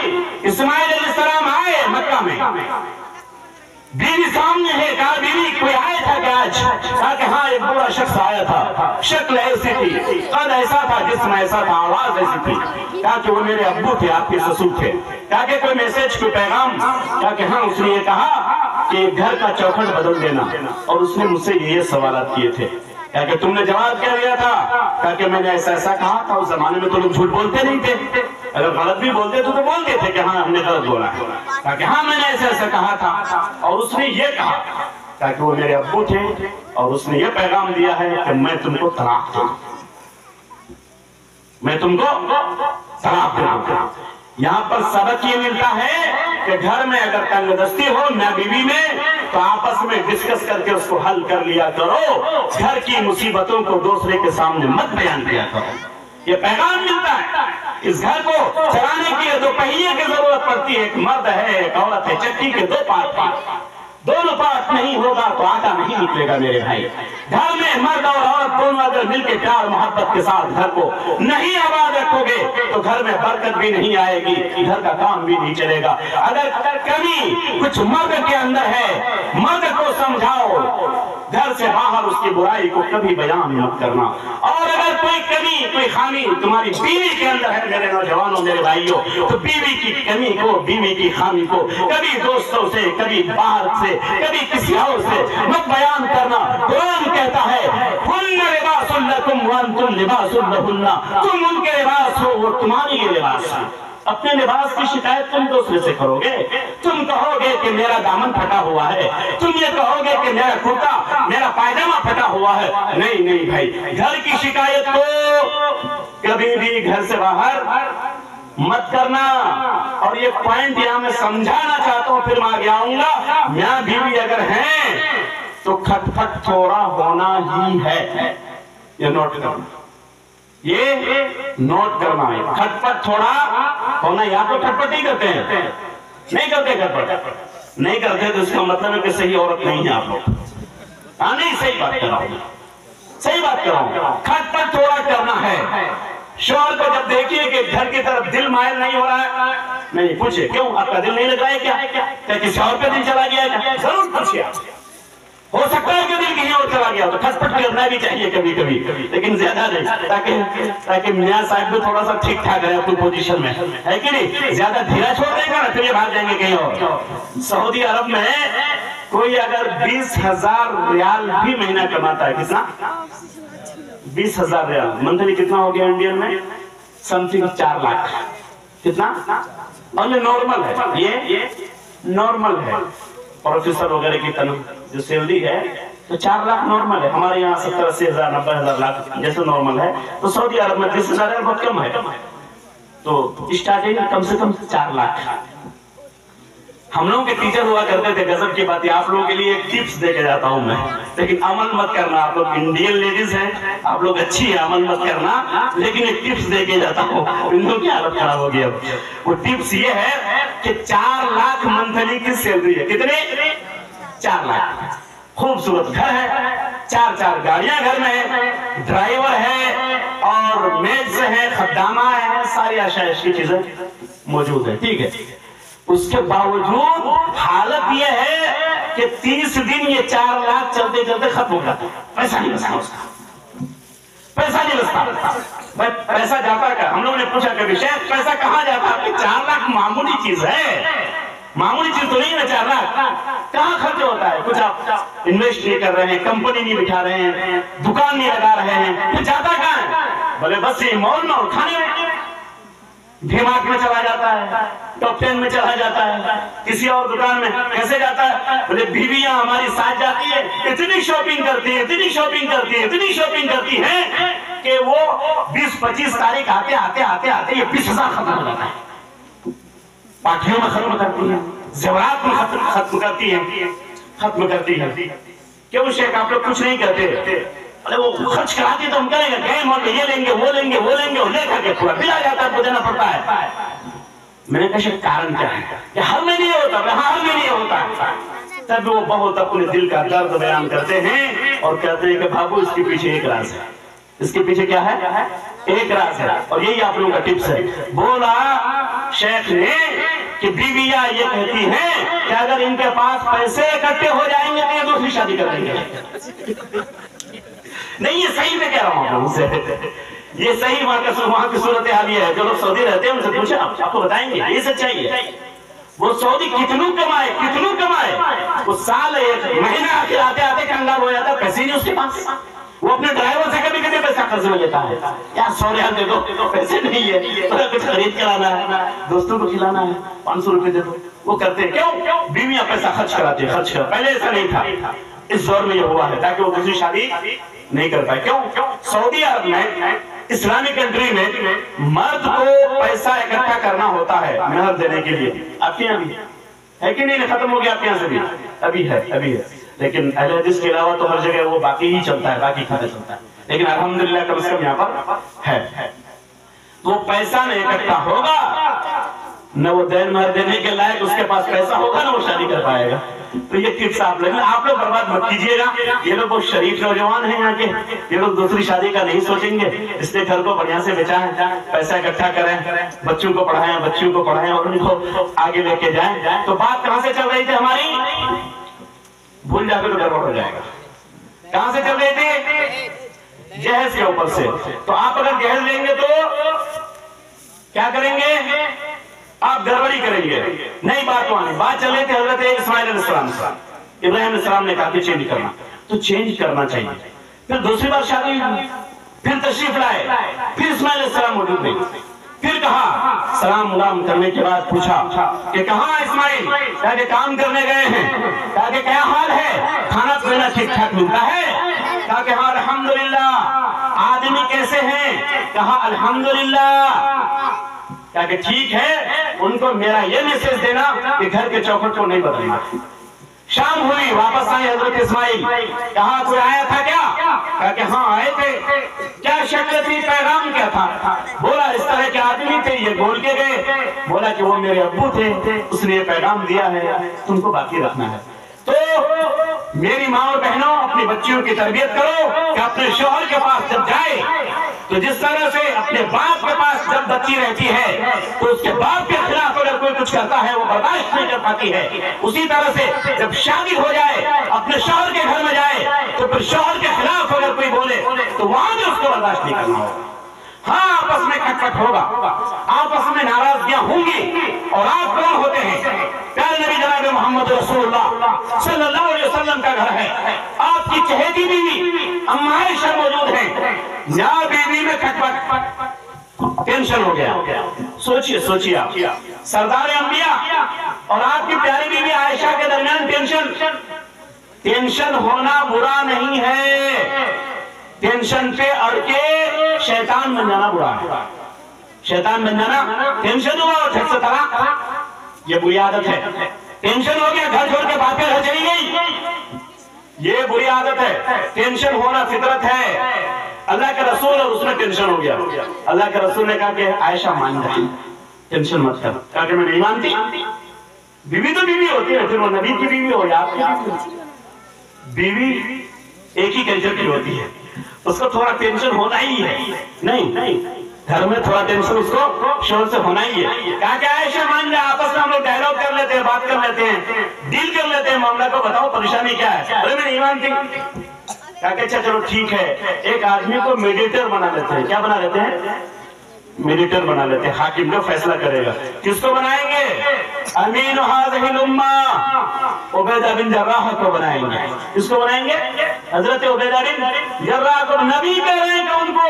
اسماعیل علیہ السلام آئے مکہ میں، بیوی سامنے ہے، کہا بیوی کوئی آیا تھا کہ آج؟ کہا کہ ہاں ایک بڑا شخص آیا تھا، شکل ایسی تھی، قد ایسا تھا، جسم ایسا تھا، آواز ایسی تھی۔ کہا کہ وہ میرے ابو تھے، آپ کے سسر تھے۔ کہا کہ کوئی میسج، کوئی پیغام؟ کہا کہ ہاں، اس نے یہ کہا کہ گھر کا چوکھٹ بدل دینا، اور اس نے مجھ سے یہ سوالات کیے تھے۔ کہا کہ تم نے جواب کیا دیا تھا؟ کہا کہ میں نے ایسا ایسا کہا تھا، اس زمانے میں تو لوگ جھوٹ بولتے نہیں تھے، اگر غلط بھی بولتے تو بولتے تھے کہ ہاں ہم نے غلط بولا ہے۔ کہا کہ ہاں میں نے ایسا ایسا کہا تھا، اور اس نے یہ کہا، کہا کہ وہ میرے ابو تھے اور اس نے یہ پیغام دیا ہے کہ میں تم کو طلاق دوں، میں تم کو طلاق دوں۔ یہاں پر سبق یہ ملتا ہے کہ گھر میں اگر تنگ دستی ہو میاں بیوی میں تو آپس میں ڈسکس کر کے اس کو حل کر لیا کرو، گھر کی مصیبتوں کو دوسرے کے سامنے مت بیان کیا کرو۔ یہ پیغام ملتا ہے۔ اس گھر کو چلانے کے لیے دو پہیے کی ضرورت پڑتی ہے، ایک مرد ہے ایک عورت ہے، چکی کے دو پارٹ ہیں، دونوں پارٹ نہیں ہوگا تو آٹا نہیں نکلے گا میرے بھائی۔ گھر میں مرد اور عورت دونوں اگر مل کے پیار محبت کے ساتھ گھر کو نہیں آباد رکھو گے تو گھر میں برکت بھی نہیں آئے گی، گھر کا کام بھی نہیں چلے گا۔ اگر کمی کچھ مرد کے اندر ہے، مرد کو سمجھاؤ، گھر سے باہر اس کی برائی کو کبھی بیان مت کرنا۔ اور اگر کوئی کمی کوئی خامی تمہاری بیوی کے اندر ہے میرے نوجوانوں میرے بھائیوں، تو بیوی کی کمی کو بیوی کی خامی کو کبھی دوستوں سے، کبھی باہر سے، کبھی کسی اور سے مت بیان کرنا۔ قرآن کہتا ہے ہن لباس لکم وانتم لباس لہن، تم ان کے لباس ہو وہ تمہاری یہ لباس ہے۔ اپنے لباس کی شکایت تم دوسرے سے کرو گے، تم کہو گے کہ میرا دامن پھٹا ہوا ہے، تم یہ کہو گے کہ میرا کرتا میرا پائجامہ پھٹا ہوا ہے۔ نہیں نہیں بھائی، گھر کی شکایت کو کبھی بھی گھر سے باہر مت کرنا۔ اور یہ پوائنٹ یہاں میں سمجھانا چاہتا ہوں، پھر میں آگے آؤں گا۔ میاں بیوی اگر ہیں تو کھٹ پٹ تھوڑا ہونا ہی ہے، یہ نوٹ کرنا، یہ نوٹ کرنا ہے، کھٹ پٹ تھوڑا ہونا۔ یا تو کھٹ پٹ ہی کرتے ہیں، نہیں کرتے کھٹ پٹ نہیں کرتے تو اس کا مطلب ہے کہ صحیح عورت نہیں ہے آپ لوگ۔ ہاں نہیں، صحیح بات کر رہا ہوں، صحیح بات کر رہا ہوں، کھٹ پٹ تھوڑا کرنا ہے۔ شوہر کو جب دیکھیے کہ گھر کی طرف دل مائل نہیں ہو رہا ہے، نہیں پوچھے کیوں، آپ کا دل نہیں لگ رہا ہے کیا کسی اور پہ دل چلا گیا ہے؟ ضرور پوچھیے، ہو سکتا ہے کہ دل کہیں اور چلا گیا تو کھٹ پٹ کرنا بھی چاہیے کبھی کبھی، لیکن زیادہ نہیں، تاکہ میاں صاحب بھی تھوڑا سا ٹھیک ٹھاک رہے اپنی پوزیشن میں، ہے کہ نہیں؟ زیادہ دھیرا چھوڑ دیں گا نا پھر یہ بھاگ جائیں گے کہیں اور۔ سعودی عرب میں کوئی اگر 20,000 ریال بھی مہینہ کماتا ہے، کتنا؟ 20,000 ریال منتھلی کتنا ہو گیا انڈین میں؟ Some thing 4 lakh. کتنا؟ اور یہ نارمل ہے، یہ نارمل ہے، پروفیسر وغیرہ کی جو سیلری ہے تو 4 لاکھ نارمل ہے۔ ہمارے یہاں 70-80 ہزار 90,000 لاکھ جیسے نارمل ہے، تو سعودی عرب میں 20,000 ریال بہت کم ہے، تو اسٹارٹنگ کم سے کم 4 لاکھ۔ ہم لوگوں کے ٹیچر ہوا کرتے تھے، غضب کی بات ہے، آپ لوگوں کے لیے ایک ٹپس دے کے جاتا ہوں میں، لیکن عمل مت کرنا۔ آپ لوگ انڈین لیڈیز ہیں، آپ لوگ اچھی ہیں، عمل مت کرنا، لیکن ایک ٹپس دے کے جاتا ہوں، ان لوگوں کی حالت خراب ہو گئی۔ اب وہ ٹپس یہ ہے کہ 4 لاکھ منتھلی کی سیلری ہے، کتنے؟ 4 لاکھ۔ خوبصورت گھر ہے، 4 گاڑیاں گھر میں ہیں، ڈرائیور ہے اور میڈز ہیں، خدامہ ہیں، ساری آشائش کی چیزیں موجود ہیں، ٹھیک ہے۔ اس کے باوجود حالت یہ ہے کہ 30 دن یہ 4 لاکھ چلتے چلتے ختم ہو جاتا ہے، پیسہ نہیں بچتا اس کا، پیسہ نہیں بچتا۔ پیسہ جاتا کہاں؟ ہم لوگوں نے پوچھا کبھی شیخ پیسہ کہاں جاتا ہے؟ 4 لاکھ معمولی چیز ہے، معمولی چیز تو نہیں ہے 4 لاکھ، کہاں خرچ ہوتا ہے؟ کچھ آپ انویسٹ نہیں کر رہے ہیں، کمپنی نہیں بٹھا رہے ہیں، دکان نہیں لگا رہے ہیں، پھر جاتا کہاں ہے؟ بولے بس یہ مال میں اور کھانے میں۔ ڈیمارٹ میں چلا جاتا ہے, ٹاپ 10 میں چلا جاتا ہے, کسی اور دکان میں کیسے جاتا ہے؟ بولے بیویاں ہماری ساتھ جاتی ہے, اتنی شاپنگ کرتی ہے, اتنی شاپنگ کرتی ہے, اتنی شاپنگ کرتی ہے کہ وہ 20-25 تاریخ آتے یہ 20,000 ختم ہو جاتا ہے. پارٹیوں میں ختم کرتی ہے, زیورات میں ختم کرتی ہے. کیوں شیخ آپ لوگ کچھ نہیں کرتے؟ ارے وہ خرچ کراتی تو ہم کریں گے, گیم اور یہ لیں گے وہ لیں گے اور لے کر کے پورا بل آ جاتا ہے, تو دینا پڑتا ہے. میں نے کہا شیخ کارن کیا ہے کہ ہر میں نہیں ہوتا؟ ہر میں نہیں ہوتا. تب وہ بہت اپنے دل کا درد بیان کرتے ہیں اور کہتے ہیں کہ بابو اس کے پیچھے ایک راز ہے. اس کے پیچھے کیا ہے؟ ایک راز ہے, اور یہی آپ لوگوں کا ٹپس ہے. بولا شیخ نے کہ بیویاں یہ کہتی ہیں کہ اگر ان کے پاس پیسے اکٹھے ہو جائیں گے تو یہ دوسری شادی کر دیں گے. نہیں, یہ صحیح میں کہہ رہا ہوں آپ سے, یہ صحیح وہاں کی صورت حال یہ ہے. جو لوگ سعودی رہتے ہیں ان سے پوچھیں, آپ کو بتائیں گے یہ سچائی ہے. وہ سعودی کتنوں کمائے, وہ سال ایک مہینہ آخر آتے کنگال ہو جاتا ہے, پیسے نہیں اس کے پاس. وہ اپنے ڈرائیور سے کبھی پیسہ قرض میں لیتا ہے, یار 100 ریال دے دو, پیسے نہیں ہے, کچھ خرید کے لانا ہے, دوستوں کو کھلانا ہے, 500 روپے دے دو. وہ کرتے ہیں کیوں؟ بیویاں پیسہ خرچ کراتے ہیں. پہلے ایسا نہیں تھا, اس دور میں یہ ہوا ہے تاکہ وہ دوسری شادی نہیں کر پائے. کیوں؟ سعودی عرب میں, اسلامک کنٹری میں مرد کو پیسہ اکٹھا کرنا ہوتا ہے مہر دینے کے لیے. آپ کے یہاں بھی ہے کہ نہیں؟ ختم ہو گیا آپ کے یہاں سے بھی؟ ابھی ہے. لیکن اہل حدیث کے علاوہ تو ہر جگہ وہ باقی ہی چلتا ہے, باقی کھاتے چلتا ہے. لیکن الحمدللہ کم سے کم یہاں پر ہے. تو پیسہ نہیں اکٹھا ہوگا, نہ وہ دین مہر دینے کے لائق اس کے پاس پیسہ ہوگا, نہ وہ شادی کر پائے گا. تو یہ ٹپس آپ لوگ برباد مت کیجیے گا. یہ لوگ بہت شریف نوجوان ہیں یہاں کے, یہ لوگ دوسری شادی کا نہیں سوچیں گے. اس لیے گھر کو بڑھیا سے بچائیں, پیسہ اکٹھا کریں, بچوں کو پڑھائیں اور ان کو آگے لے کے جائیں. تو بات کہاں سے چل رہی تھی ہماری؟ بھول جاتے تو گڑبڑ ہو جائے گا. کہاں سے چل رہی تھی؟ جہیز کے اوپر سے. تو آپ اگر جہیز لیں گے تو کیا کریں گے؟ آپ گڑبڑی کریں گے. نئی بات چل رہی تھی حضرت اسماعیل علیہ السلام سے. ابراہیم علیہ السلام نے کہا کہ چینج کرنا, تو چینج کرنا چاہیے. پھر دوسری بار شادی, پھر تشریف لائے, پھر اسماعیل علیہ السلام موجود نہیں. پھر کہا, سلام غلام کرنے کے بعد پوچھا کہ کہاں اسماعیل؟ کہا کہ کام کرنے گئے ہیں. کہا کہ کیا حال ہے؟ کھانا پینا ٹھیک ٹھاک ملتا ہے؟ کہا کہ ہاں الحمدللہ. آدمی کیسے ہیں؟ کہا الحمدللہ. کہا کہ ٹھیک ہے, ان کو میرا یہ میسج دینا کہ گھر کے چوکھٹ کو نہیں بدلنا. شام ہوئی, واپس آئے حضرت اسماعیل. کہا کوئی آیا تھا کیا؟ کہا کہ ہاں آئے تھے. کیا شکل تھی, پیغام کیا تھا؟ بولا اس طرح کے آدمی تھے, یہ بول کے گئے. بولا کہ وہ میرے ابو تھے, اس نے یہ پیغام دیا ہے, تم کو باقی رکھنا ہے. تو میری ماں اور بہنوں, اپنی بچیوں کی تربیت کرو کہ اپنے شوہر کے پاس جب جائے تو جس طرح سے اپنے باپ کے پاس جب بچی رہتی ہے تو اس کے باپ کے خلاف اگر کوئی کچھ کرتا ہے وہ برداشت نہیں کر پاتی ہے, اسی طرح سے جب شادی ہو جائے, اپنے شوہر کے گھر میں جائے تو پھر شوہر کے خلاف اگر کوئی بولے تو وہاں بھی اس کو برداشت نہیں کرنا ہوگا. ہاں آپس میں کھٹ پٹ ہوگا, آپس میں ناراضگیاں ہوں گی. اور آپ کون ہوتے ہیں؟ پیارے نبی جناب محمد رسول اللہ صلی اللہ علیہ وسلم کا گھر ہے. آپ کی چہیتی بیوی اما عائشہ موجود ہیں. یا بیوی میں کھٹ پٹ, ٹینشن ہو گیا. سوچیے آپ, سردار انبیاء اور آپ کی پیاری بیوی عائشہ کے درمیان ٹینشن ہونا برا نہیں ہے. ٹینشن پہ اڑ کے شیطان بن جانا برا ہے. شیطان بن جانا, ٹینشن ہوا اور جھٹ سے طلاق, یہ بری عادت ہے. ٹینشن ہو گیا, گھر چھوڑ کے باپ کے گھر چلی گئی, یہ بری عادت ہے. ٹینشن ہونا فطرت ہے. اللہ کے رسول اور اس میں ٹینشن ہو گیا. اللہ کے رسول نے کہا کہ عائشہ مان جا, ٹینشن مت کر. کہا کہ میں نہیں مانتی. بیوی تو بیوی ہوتی ہے, پھر وہ نبی کی بیوی ہو یا آپ کی بیوی, ایک ہی کلچر کی ہوتی ہے. اس کو تھوڑا ٹینشن ہونا ہی ہے. نہیں, گھر میں تھوڑا ٹینشن اس کو شور سے ہونا ہی ہے. کہا کہ عائشہ مان جا, آپس میں ہم لوگ ڈائیلاگ کر لیتے ہیں, بات کر لیتے ہیں, ڈیل کر لیتے ہیں, معاملہ کو بتاؤ پریشانی کیا ہے. ارے میں نہیں مانتی. کہا کہ اچھا چلو ٹھیک ہے, ایک آدمی کو میڈیٹر بنا لیتے ہیں. کیا بنا لیتے ہیں؟ میڈیٹر بنا لیتے ہیں. حاکم جو فیصلہ کرے گا. کس کو بنائیں گے؟ امین هذه الامه عبیدہ بن جراح کو بنائیں گے. کس کو بنائیں گے؟ حضرت عبیدہ بن جراح کو. نبی کہہ رہے ہیں کہ ان کو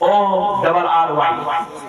SORRY,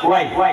SORRY,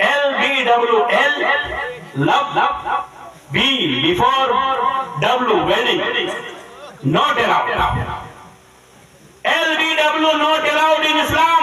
LBW, L love, B before, W wedding, not allowed. LBW not allowed in Islam।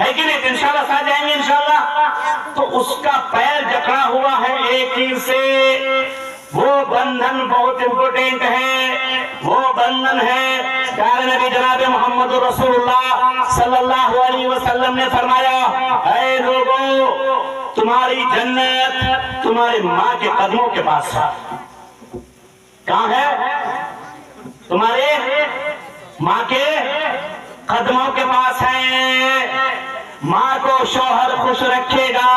ہے کہ نہیں؟ انشاءاللہ ساتھ جائیں گے انشاءاللہ. تو اس کا پیر جکڑا ہوا ہے ایک چیز سے. وہ بندھن بہت امپورٹنٹ ہے. وہ بندھن ہے پیارے نبی جناب محمد رسول اللہ صلی اللہ علیہ وسلم نے فرمایا، اے لوگوں، تمہاری جنت تمہاری ماں کے قدموں کے پاس ہے. کہاں ہے؟ تمہارے ماں کے قدموں کے پاس ہے. ماں کو شوہر خوش رکھے گا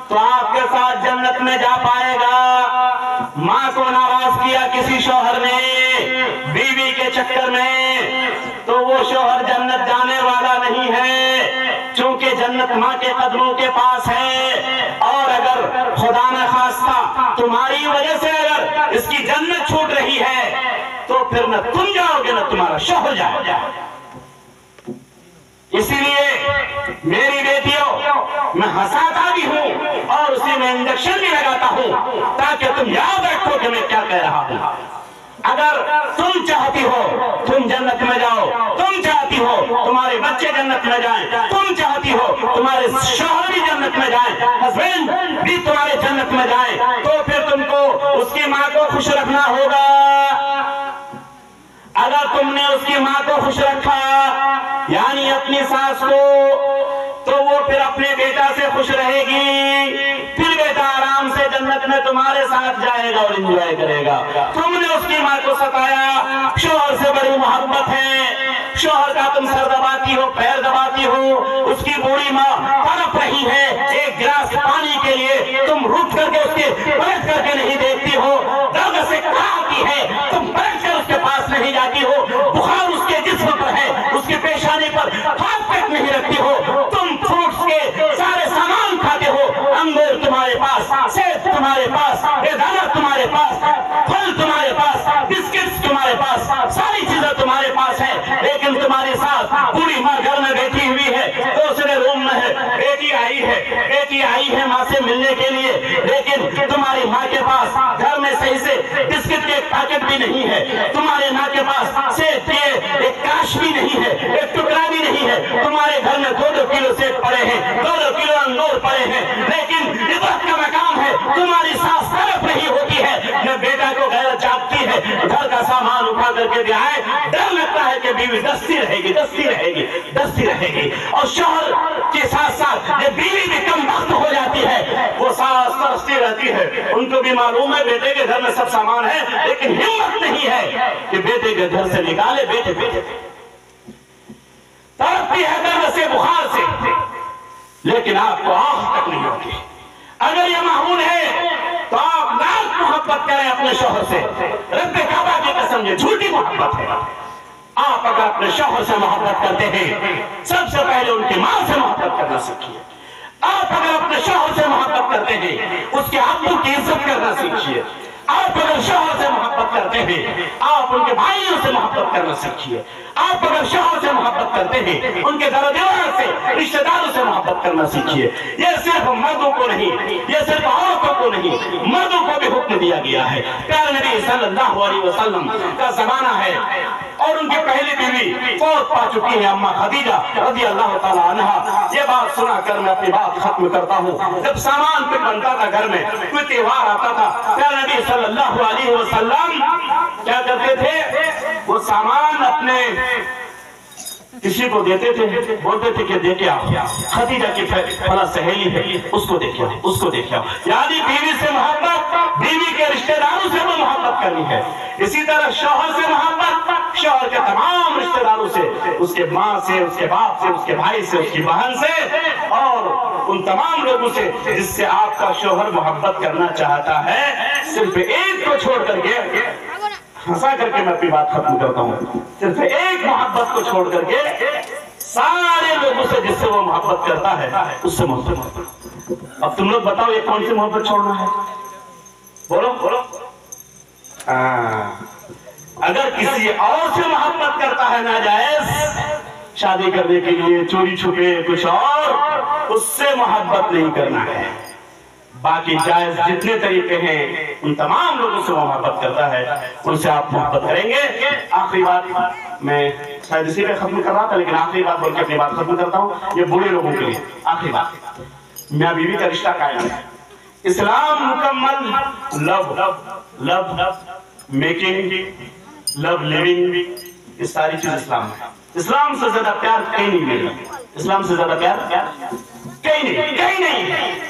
تو آپ کے ساتھ جنت میں جا پائے گا. ماں کو ناراض کیا کسی شوہر نے بیوی کے چکر میں تو وہ شوہر جنت جانے والا نہیں ہے، چونکہ جنت ماں کے قدموں کے پاس ہے. اور اگر خدا نہ خواستہ تمہاری وجہ سے اگر اس کی جنت چھوٹ رہی ہے تو پھر نہ تم جاؤ گے نہ تمہارا شوہر جائے گا. اسی لیے میری بیٹیوں، میں ہنساتا بھی ہوں اور اسی میں انجیکشن بھی لگاتا ہوں تاکہ تم یاد رکھو کہ میں کیا کہہ رہا ہوں. اگر تم چاہتی ہو تم جنت میں جاؤ، تم چاہتی ہو تمہارے بچے جنت میں جائیں، تم چاہتی ہو تمہارے شوہر بھی جنت میں جائیں، ہسبینڈ بھی تمہارے جنت میں جائیں، تو پھر تم کو اس کی ماں کو خوش رکھنا ہوگا. اگر تم نے اس کی ماں کو خوش رکھا یعنی اپنی ساس کو، تو وہ پھر اپنے بیٹا سے خوش رہے گی. پھر بیٹا آرام سے جنت میں تمہارے ساتھ جائے گا اور انجوائے کرے گا. تم نے اس کی ماں کو ستایا، شوہر سے بڑی محبت ہے، شوہر کا تم سر دباتی ہو، پیر دباتی ہو، اس کی بوڑھی ماں تڑپ رہی ہے ایک گلاس پانی کے لیے، تم رک کر کے اس کے پلٹ کر کے نہیں دیکھتی ہو، درد سے کھاتی ہے تم پلٹ کر اس کے پاس نہیں جاتی ہو، بخار اس کے جسم پر ہے اس کی پیشانی پر ہاتھ پیٹ نہیں رکھتی ہو، تم فروٹس کے سارے سامان کھاتے ہو، انگور تمہارے پاس، سیب تمہارے پاس، بیدانہ تمہارے پاس، پھل تمہارے پاس، بسکٹس تمہارے پاس، ساری چیزیں تمہارے پاس ہے. لیکن تمہارے ساتھ بوڑھی ماں گھر میں بیٹھی ہوئی ہے، دوسرے روم میں ہے، بیٹی آئی ہے ماں سے ملنے کے لیے، لیکن تمہاری ماں کے پاس گھر میں صحیح سے بسکٹ کے پیکٹ بھی نہیں ہے، تمہارے ماں کے پاس سیب کے ایک کاش بھی نہیں ہے، ایک ٹکڑا بھی نہیں ہے. تمہارے گھر میں 2-2 کلو سیب پڑے ہیں، 2-2 کلو انگور پڑے ہیں، لیکن عزت کا مقام ہے تمہاری ساس طرف نہیں ہوتی ہے. میں بیٹا کو غیرت جاگتی ہے، گھر کا سامان اٹھا کر کے دے آئے، ڈر لگتا ہے کہ بیوی دستی رہے گی. اور شوہر کے ساتھ ساتھ یہ بیوی بھی کم وقت ہو جاتی ہے، وہ ساس ترستی رہتی ہے. ان کو بھی معلوم ہے بیٹے کے گھر میں سب سامان ہے، لیکن ہمت نہیں ہے کہ بیٹے کے گھر سے نکالے. بیٹے تڑپتی ہے درد سے، بخار سے، لیکن آپ کو آہ تک نہیں ہوتی. اگر یہ معمول ہے تو آپ لاکھ محبت کریں اپنے شوہر سے، رب کعبہ کی قسم یہ جھوٹی محبت ہے. آپ اگر اپنے شوہر سے محبت کرتے ہیں سب سے پہلے ان کی ماں سے محبت کرنا سیکھیے. آپ اگر اپنے شوہر سے محبت کرتے ہیں اس کے ابو کی عزت کرنا سیکھیے. آپ اگر شوہر سے محبت کرتے ہیں آپ ان کے بھائیوں سے محبت کرنا سیکھیے. آپ اگر شوہر سے محبت کرتے ہیں ان کے در و دیوار سے رشتہ داروں سے محبت کرنا سیکھیے. یہ صرف مردوں کو نہیں، یہ صرف عورتوں کو نہیں، مردوں کو بھی حکم دیا گیا ہے. پیارے نبی صلی اللہ علیہ وسلم کا زمانہ ہے اور ان کی پہلی بیوی فوت پا چکی ہے اماں خدیجہ رضی اللہ تعالی عنہا. یہ بات سنا کر میں اپنی بات ختم کرتا ہوں. جب سامان پہ بنتا تھا گھر میں، کوئی تہوار آتا تھا، پیارے نبی صلی اللہ علیہ وسلم کیا کرتے تھے؟ وہ سامان اپنے کسی کو دیتے تھے، بولتے تھے کہ دیکھے آؤ، خدیجہ کی فلاں سہیلی ہے، اس کو دیکھے آؤ. یعنی بیوی سے محبت، بیوی کے رشتہ داروں سے وہ محبت کرنی ہے. اسی طرح شوہر سے محبت، شوہر کے تمام رشتہ داروں سے، اس کے ماں سے، اس کے باپ سے، اس کے بھائی سے، اس کی بہن سے، اور ان تمام لوگوں سے جس سے آپ کا شوہر محبت کرنا چاہتا ہے. صرف ایک کو چھوڑ کر کے، ہنسا کر کے میں اپنی بات ختم کرتا ہوں، صرف ایک محبت کو چھوڑ کر کے سارے لوگوں سے جس سے وہ محبت کرتا ہے اس سے محبت. اب تم لوگ بتاؤ یہ کون سی محبت چھوڑنا ہے؟ بولو. اگر کسی اور سے محبت کرتا ہے ناجائز، شادی کرنے کے لیے چوری چھپے کچھ اور، اس سے محبت نہیں کرنا ہے. باقی جائز جتنے طریقے ہیں ان تمام لوگوں سے وہ محبت کرتا ہے، ان سے آپ محبت کریں گے۔ آخری بات میں شاید اسی پہ ختم کر رہا تھا، لیکن آخری بات بول کے اپنی بات ختم کرتا ہوں، یہ بوڑھے لوگوں کے لیے آخری بات۔ میاں بیوی کا رشتہ قائم ہے، اسلام مکمل لو میکنگ، لو لیونگ، یہ ساری چیز اسلام ہے۔ اسلام سے زیادہ پیار کہیں نہیں ملے گا، اسلام سے زیادہ پیار کہیں نہیں۔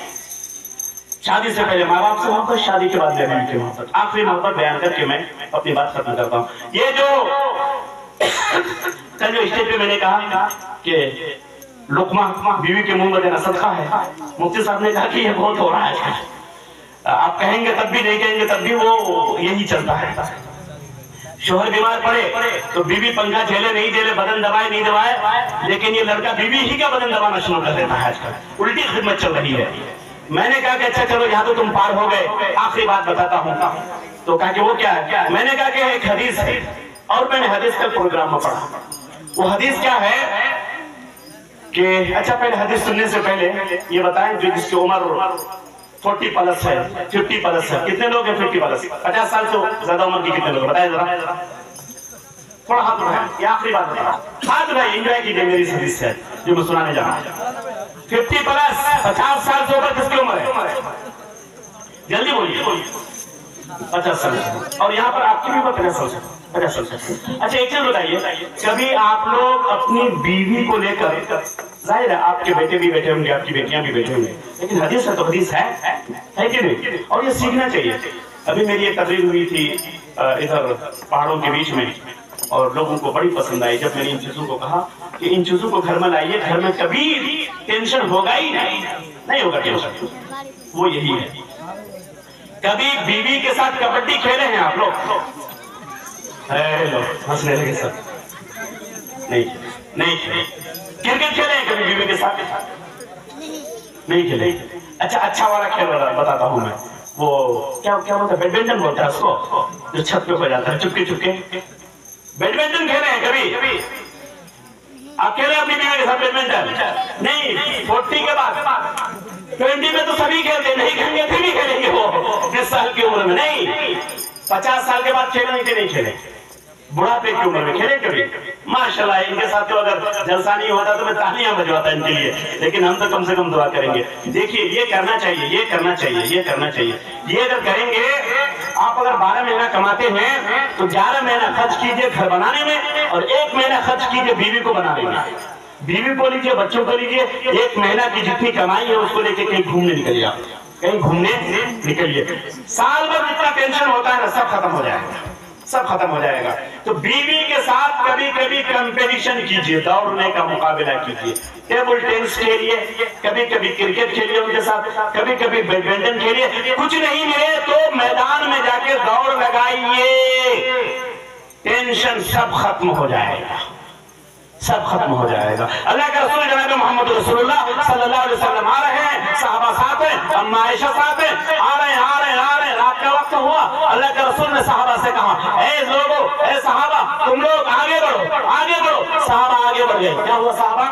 شادی سے پہلے ماں باپ سے محبت، شادی کے بعد بیوی کی محبت۔ آخری محبت بیان کر کے میں اپنی بات ختم کرتا ہوں۔ یہ جو کل جو اسٹیج پہ میں نے کہا کہ لقمہ بیوی کے منہ میں دینا صدقہ ہے، مفتی صاحب نے کہا کہ یہ بہت ہو رہا ہے، آپ کہیں گے تب بھی نہیں کہیں گے تب بھی وہ یہی چلتا ہے۔ شوہر بیمار پڑے تو بیوی پنکھا جھیلے نہیں جھیلے، بدن دبائے نہیں دبائے، لیکن یہ لڑکا بیوی ہی کا بدن دبانا شروع کر دیتا ہے۔ آج کل الٹی خدمت چل رہی ہے۔ میں نے کہا کہ اچھا چلو یہاں تو تم پار ہو گئے، آخری بات بتاتا ہوں۔ تو کہا کہ وہ کیا ہے؟ میں نے کہا کہ ایک حدیث ہے، اور میں نے حدیث کا پروگرام میں پڑھا۔ وہ حدیث کیا ہے کہ اچھا پہلے حدیث سننے سے پہلے یہ بتائیں جو جس کی عمر 40 پلس ہے، 50 پلس ہے، کتنے لوگ ہیں 50 پلس؟ 50 سال سے زیادہ عمر کی کتنے لوگ بتائیں ذرا، تھوڑا ہاتھ اٹھائیں، یہ آخری بات بتا ہاتھ اٹھائیں، انجوائے کیجیے میری اس حدیث سے جو میں سنانے جا رہا ہوں۔ 50 پلس 50 سال سے اوپر کس کی عمر ہے؟ جلدی بولیے۔ 50 سال، اور یہاں پر آپ کی بھی عمر 50 سال سے 50 سال سے۔ اچھا ایک چیز بتائیے، کبھی آپ لوگ اپنی بیوی کو لے کر، ظاہر ہے آپ کے بیٹے بھی بیٹھے ہوں گے، آپ کی بیٹیاں بھی بیٹھے ہوں گے، لیکن حدیث ہے تو حدیث ہے کہ نہیں؟ اور یہ سیکھنا چاہیے۔ ابھی میری ایک تقریر ہوئی تھی ادھر پہاڑوں کے بیچ میں، اور لوگوں کو بڑی پسند آئی جب میں نے ان چیزوں کو کہا کہ ان چیزوں کو گھر میں لائیے، گھر میں کبھی ٹینشن ہوگا ہی نہیں ہوگا ٹینشن۔ وہ یہی ہے، کبھی بیوی کے ساتھ کبڈی کھیلے ہیں آپ لوگ؟ ہنسنے لگے سب، نہیں کھیلے۔ کرکٹ کھیلے ہیں کبھی بیوی کے ساتھ؟ نہیں کھیلے۔ اچھا والا کھیل بتاتا ہوں میں، وہ کیا ہوتا ہے، بیڈمنٹن بولتا ہے اس کو، جو چھت پہ ہو جاتا ہے چپکے چپکے۔ بیڈمنٹن کھیلے ہیں کبھی؟ آپ کھیلے اپنی بیوی کے ساتھ بیڈمنٹن؟ نہیں۔ 40 کے بعد 20 میں تو سبھی کھیلتے ہیں، نہیں کھیلیں گے پھر بھی کھیلیں گے وہ 20 سال کی عمر میں، نہیں 50 سال کے بعد کھیلیں کہ نہیں کھیلیں؟ بڑھاپے کی عمر میں کھیلیں کبھی؟ ماشاءاللہ ان کے ساتھ تو اگر جلسہ نہیں ہوتا تو میں تالیاں بجواتا ان کے لیے، لیکن ہم تو کم سے کم دعا کریں گے۔ دیکھیے یہ کرنا چاہیے، یہ کرنا چاہیے، یہ کرنا چاہیے۔ یہ اگر کریں گے، آپ اگر 12 مہینہ کماتے ہیں تو 11 مہینہ خرچ کیجئے گھر بنانے میں، اور 1 مہینہ خرچ کیجئے بیوی کو بنانے میں۔ بیوی کو لیجئے، بچوں کو لیجئے، 1 مہینہ کی جتنی کمائی ہے اس کو لے کے کہیں گھومنے نکلیے، کہیں گھومنے نکلیے۔ سال بھر جتنا ٹینشن ہوتا ہے نا سب ختم ہو جائے گا، سب ختم ہو جائے گا۔ تو بیوی کے ساتھ کبھی کبھی کمپیٹیشن کیجئے، دوڑنے کا مقابلہ کیجئے، ٹیبل ٹینس کھیلیے، کبھی کبھی کرکٹ کھیلیے ان کے ساتھ، کبھی کبھی بیڈمنٹن کھیلیے۔ کچھ نہیں ملے تو میدان میں جا کے دوڑ لگائیے، ٹینشن سب ختم ہو جائے گا، سب ختم ہو جائے گا۔ اللہ کے رسول جناب محمد رسول اللہ صلی اللہ علیہ وسلم آ رہے ہیں، صحابہ ساتھ ہیں، اما عائشہ ساتھ ہیں، آ رہے ہیں، رات کا وقت ہوا۔ اللہ کے رسول نے صحابہ سے کہا، اے لوگو، اے صحابہ، تم لوگ آگے بڑھو، آگے بڑھو۔ صحابہ آگے بڑھ گئے۔ کیا ہوا؟ صحابہ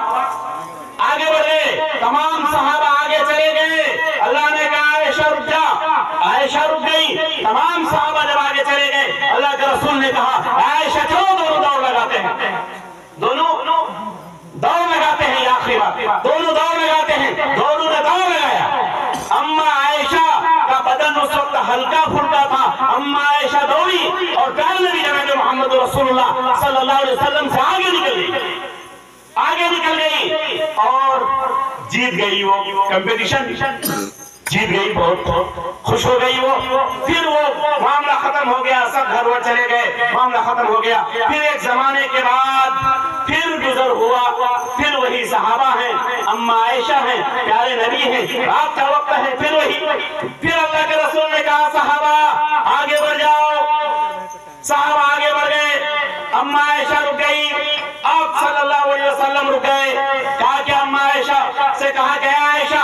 آگے بڑھ گئے، تمام صحابہ آگے چلے گئے۔ اللہ نے کہا عائشہ رک جا، عائشہ رک گئی۔ تمام صحابہ جب آگے چلے گئے، اللہ کے رسول نے کہا عائشہ چلو دونوں دوڑ لگاتے ہیں، دونوں دوڑ لگاتے ہیں۔ یہ آخری بات، دونوں دوڑ لگاتے ہیں۔ دونوں نے دوڑ لگایا۔ اما عائشہ کا بدن اس وقت ہلکا پھلکا تھا، اما عائشہ دوڑی اور پیارے نبی جناب محمد رسول اللہ صلی اللہ علیہ وسلم سے آگے نکل گئی، آگے نکل گئی اور جیت گئی وہ کمپٹیشن، جیت گئی، بہت خوش ہو گئی وہ۔ پھر وہ معاملہ ختم ہو گیا، سب گھر ور چلے گئے، معاملہ ختم ہو گیا۔ پھر ایک زمانے کے بعد پھر گزر ہوا، پھر وہی صحابہ ہیں، اما عائشہ ہیں، پیارے نبی ہیں، رات کا وقت ہے، پھر وہی۔ پھر اللہ کے رسول نے کہا صحابہ آگے بڑھ جاؤ۔ صحابہ آگے بڑھ گئے، اما عائشہ رک گئی، آپ صلی اللہ علیہ وسلم رک گئے۔ کہا کہ اما عائشہ سے کہا کہ عائشہ